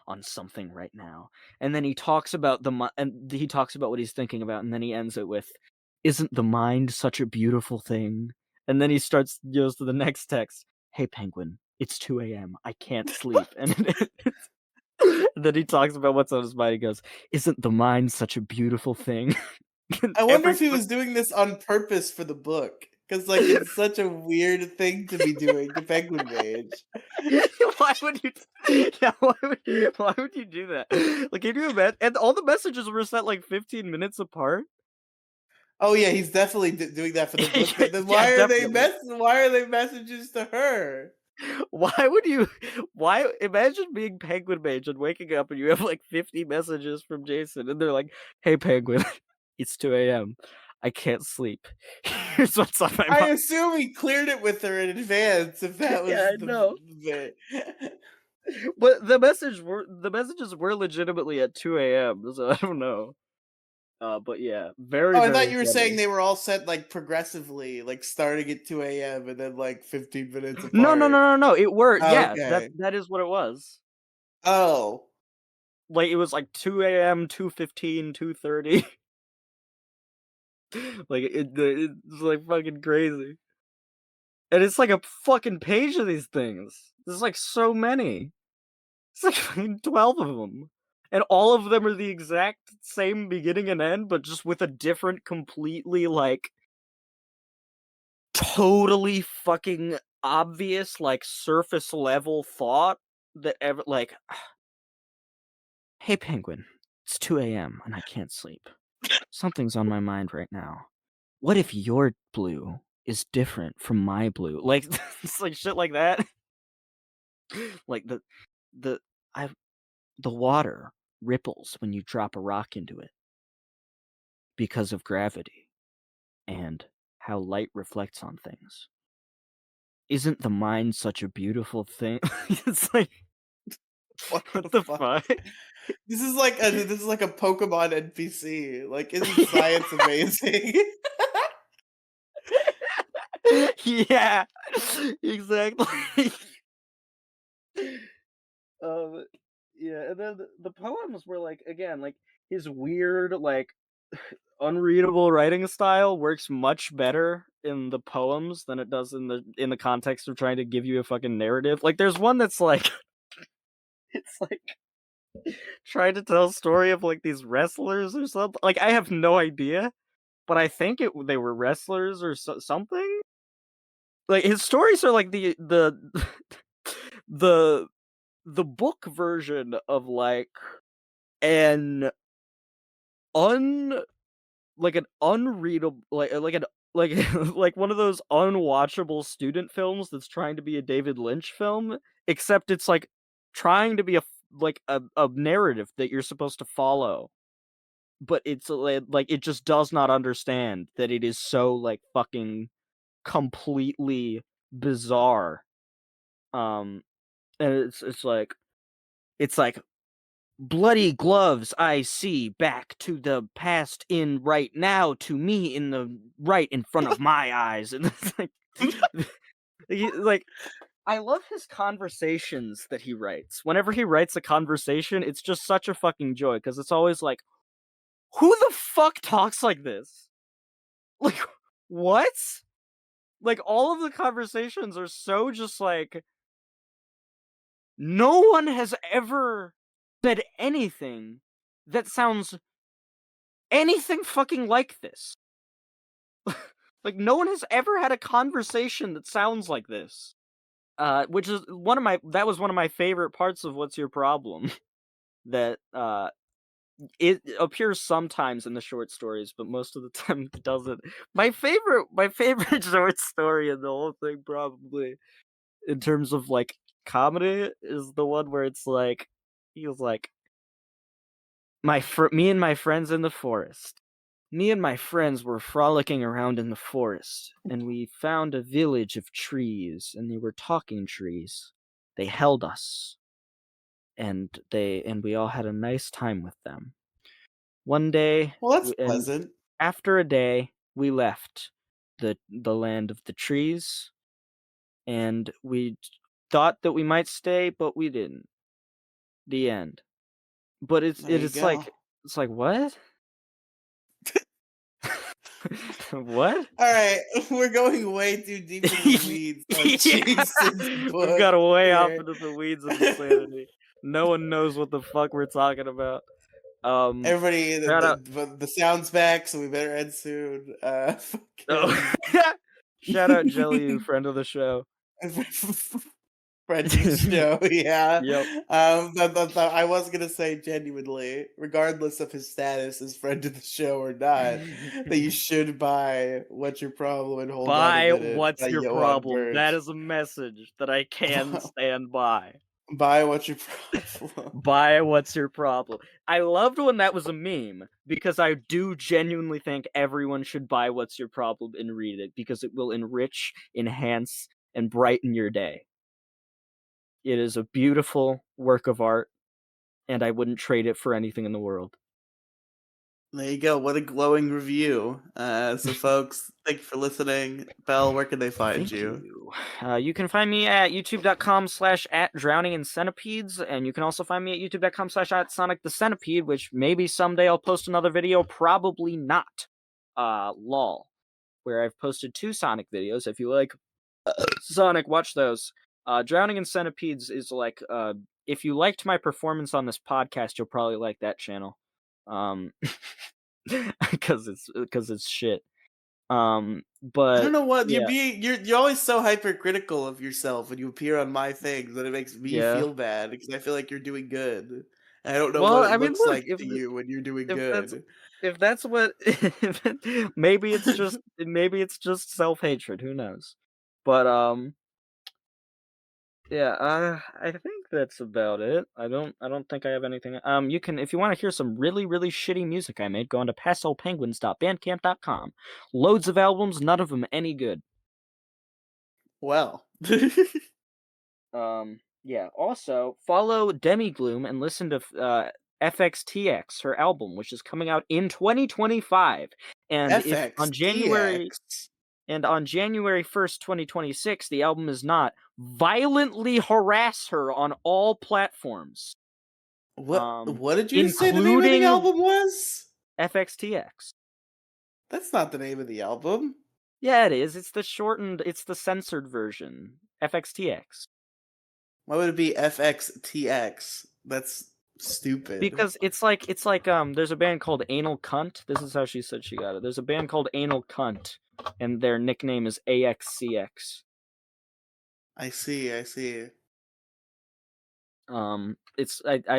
on something right now." And then he talks about and he talks about what he's thinking about, and then he ends it with, "Isn't the mind such a beautiful thing?" And then he goes to the next text, "Hey Penguin, it's 2 a.m. I can't sleep." And then he talks about what's on his mind. He goes, "Isn't the mind such a beautiful thing?" And I wonder every if he was doing this on purpose for the book. Because, like, it's such a weird thing to be doing to Penguin Mage. why would you? Yeah, why would you do that? Like, can you imagine? And all the messages were set like 15 minutes apart. Oh yeah, he's definitely doing that for the book. Then Yeah, why are they definitely. why are they messages to her? Why would you? Why imagine being Penguin Mage and waking up and you have like 50 messages from Jason, and they're like, "Hey Penguin, it's 2 a.m. I can't sleep. Here's what's on my I mind." assume he cleared it with her in advance if that Yeah, was I know. the But the messages were legitimately at 2 a.m. So I don't know. But yeah, very Oh, I very thought you were saying funny. they were all set like progressively, like starting at 2 a.m. and then like 15 minutes No, no, no, apart. no, no. It were yeah. That Okay. that is what it was. Oh. Like it was like 2 a.m., 2:15, 2:30. Like it's like fucking crazy. And it's like a fucking page of these things. There's like so many. It's like fucking 12 of them. And all of them are the exact same beginning and end, but just with a different, completely like totally fucking obvious, like surface level thought that ever like, "Hey Penguin, it's 2 a.m. and I can't sleep. Something's on my mind right now. What if your blue is different from my blue?" Like it's like shit like that. Like the I the water ripples when you drop a rock into it because of gravity and how light reflects on things. Isn't the mind such a beautiful thing? It's like, What the what the fuck? fuck? This is like a Pokemon NPC. Like, isn't science amazing? Yeah, exactly. Um, yeah, and then the poems were like again like his weird like unreadable writing style works much better in the poems than it does in the context of trying to give you a fucking narrative. Like there's one that's like it's like trying to tell a story of like these wrestlers or something. Like I have no idea, but I think they were wrestlers or something. Like his stories are like the the book version of like an un like an unreadable like like one of those unwatchable student films that's trying to be a David Lynch film, except it's like trying to be a narrative that you're supposed to follow, but it's like it just does not understand that it is so like fucking completely bizarre. Um, and it's like bloody gloves I see back to the past in right now to me in the right in front of my eyes. And it's like like I love his conversations that he writes. Whenever he writes a conversation, it's just such a fucking joy because it's always like, who the fuck talks like this? Like what? Like all of the conversations are so just like no one has ever said anything that sounds anything fucking like this. Like, no one has ever had a conversation that sounds like this. Which is that was one of my favorite parts of What's Your Problem? That, it appears sometimes in the short stories, but most of the time it doesn't. My favorite short story in the whole thing, probably, in terms of, like, comedy, is the one where it's like, he was like, me and my friends in the forest. Me and my friends were frolicking around in the forest, and we found a village of trees, and they were talking trees. They held us, and we all had a nice time with them. One day, Well, that's and pleasant. after a day, we left the land of the trees, and we thought that we might stay, but we didn't. The end. But There you go. it's like what? What? All right, we're going way too deep into the weeds on Yeah, Jason's we've book got way off here. into the weeds of insanity. No one knows what the fuck we're talking about. Everybody, Shout out. the sound's back, so we better end soon. Oh, shout out Jelly, you friend of the show. Friend of the show, yeah. Yep. I was gonna say genuinely, regardless of his status as friend of the show or not, that you should buy What's Your Problem and Hold On a Buy Minute What's by Your Johan Problem? That Birch. is a message that I can stand by. Buy What's Your Problem. Buy What's Your Problem? I loved when that was a meme, because I do genuinely think everyone should buy What's Your Problem and read it, because it will enrich, enhance, and brighten your day. It is a beautiful work of art, and I wouldn't trade it for anything in the world. There you go. What a glowing review. So folks, thank you for listening. Belle, where can they find Thank you? you. You can find me at youtube.com/@drowningincentipedes, and you can also find me at youtube.com/@sonicthecenipede, which maybe someday I'll post another video, probably not. Lol. Where I've posted 2 Sonic videos. If you like Sonic, watch those. Drowning in Centipedes is like, if you liked my performance on this podcast, you'll probably like that channel. Because it's shit. I don't But know what yeah, you're always so hypercritical of yourself when you appear on my things that it makes me yeah. feel bad because I feel like you're doing good. And I don't know what Well, it I mean, looks look, like to you when you're doing if that's good. if that's what maybe it's just self-hatred, who knows? But yeah, I think that's about it. I don't think I have anything. You can, if you want to hear some really really shitty music I made, go on to pasopenguins.bandcamp.com. Loads of albums, none of them any good. Well, Yeah. Also, follow Demigloom and listen to FXTX, her album, which is coming out in 2025. And if on January FXTX. and on January 1st, 2026, the album is not, violently harass her on all platforms. What did you say the name of the Including album was? FXTX. That's not the name of the album. Yeah, it is. It's the censored version. FXTX. Why would it be FXTX? That's stupid. Because there's a band called Anal Cunt. This is how she said she got it. There's a band called Anal Cunt, and their nickname is AXCX. I see, I see. I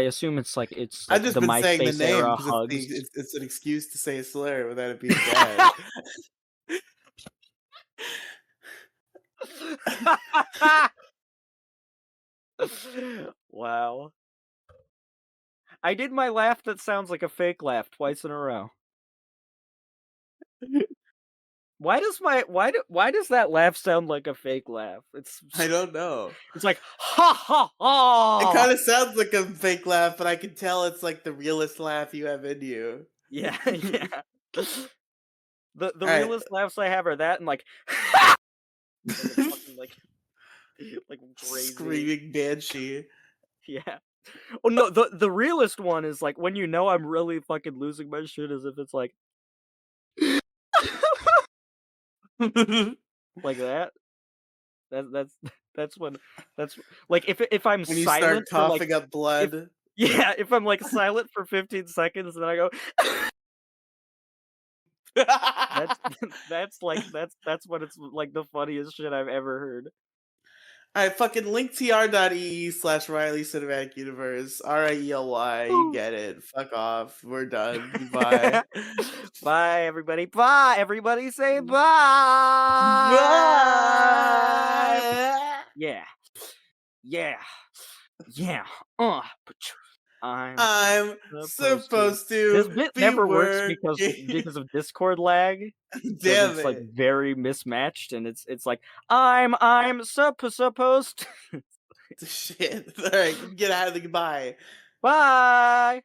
assume it's like I've just the been saying the MySpace name era because hugs. it's an excuse to say a slur without it being bad. Wow. I did my laugh that sounds like a fake laugh twice in a row. Why does that laugh sound like a fake laugh? I don't know. It's like ha ha It ha. kind of sounds like a fake laugh, but I can tell it's like the realest laugh you have in you. Yeah, yeah. The All right. realest laughs I have are that and like like a fucking like crazy. Screaming banshee. Yeah. Oh no, the realest one is like when you know I'm really fucking losing my shit, as if it's like like that. That's that's when that's like if I'm When you start silent for like coughing up if blood. yeah, if I'm like silent for 15 seconds and then I go That's that's what it's like the funniest shit I've ever heard. Alright, fucking linktr.ee/Riely Cinematic Universe. RIELY, you get it. Fuck off. We're done. Goodbye. Bye, everybody. Bye, everybody. Say bye. Bye. Yeah, yeah, yeah. I'm I'm supposed to. supposed to This bit be never works working. because of Discord lag, because Damn it's like it. very mismatched, and it's like supposed. Shit. Alright, get out of the goodbye. Bye.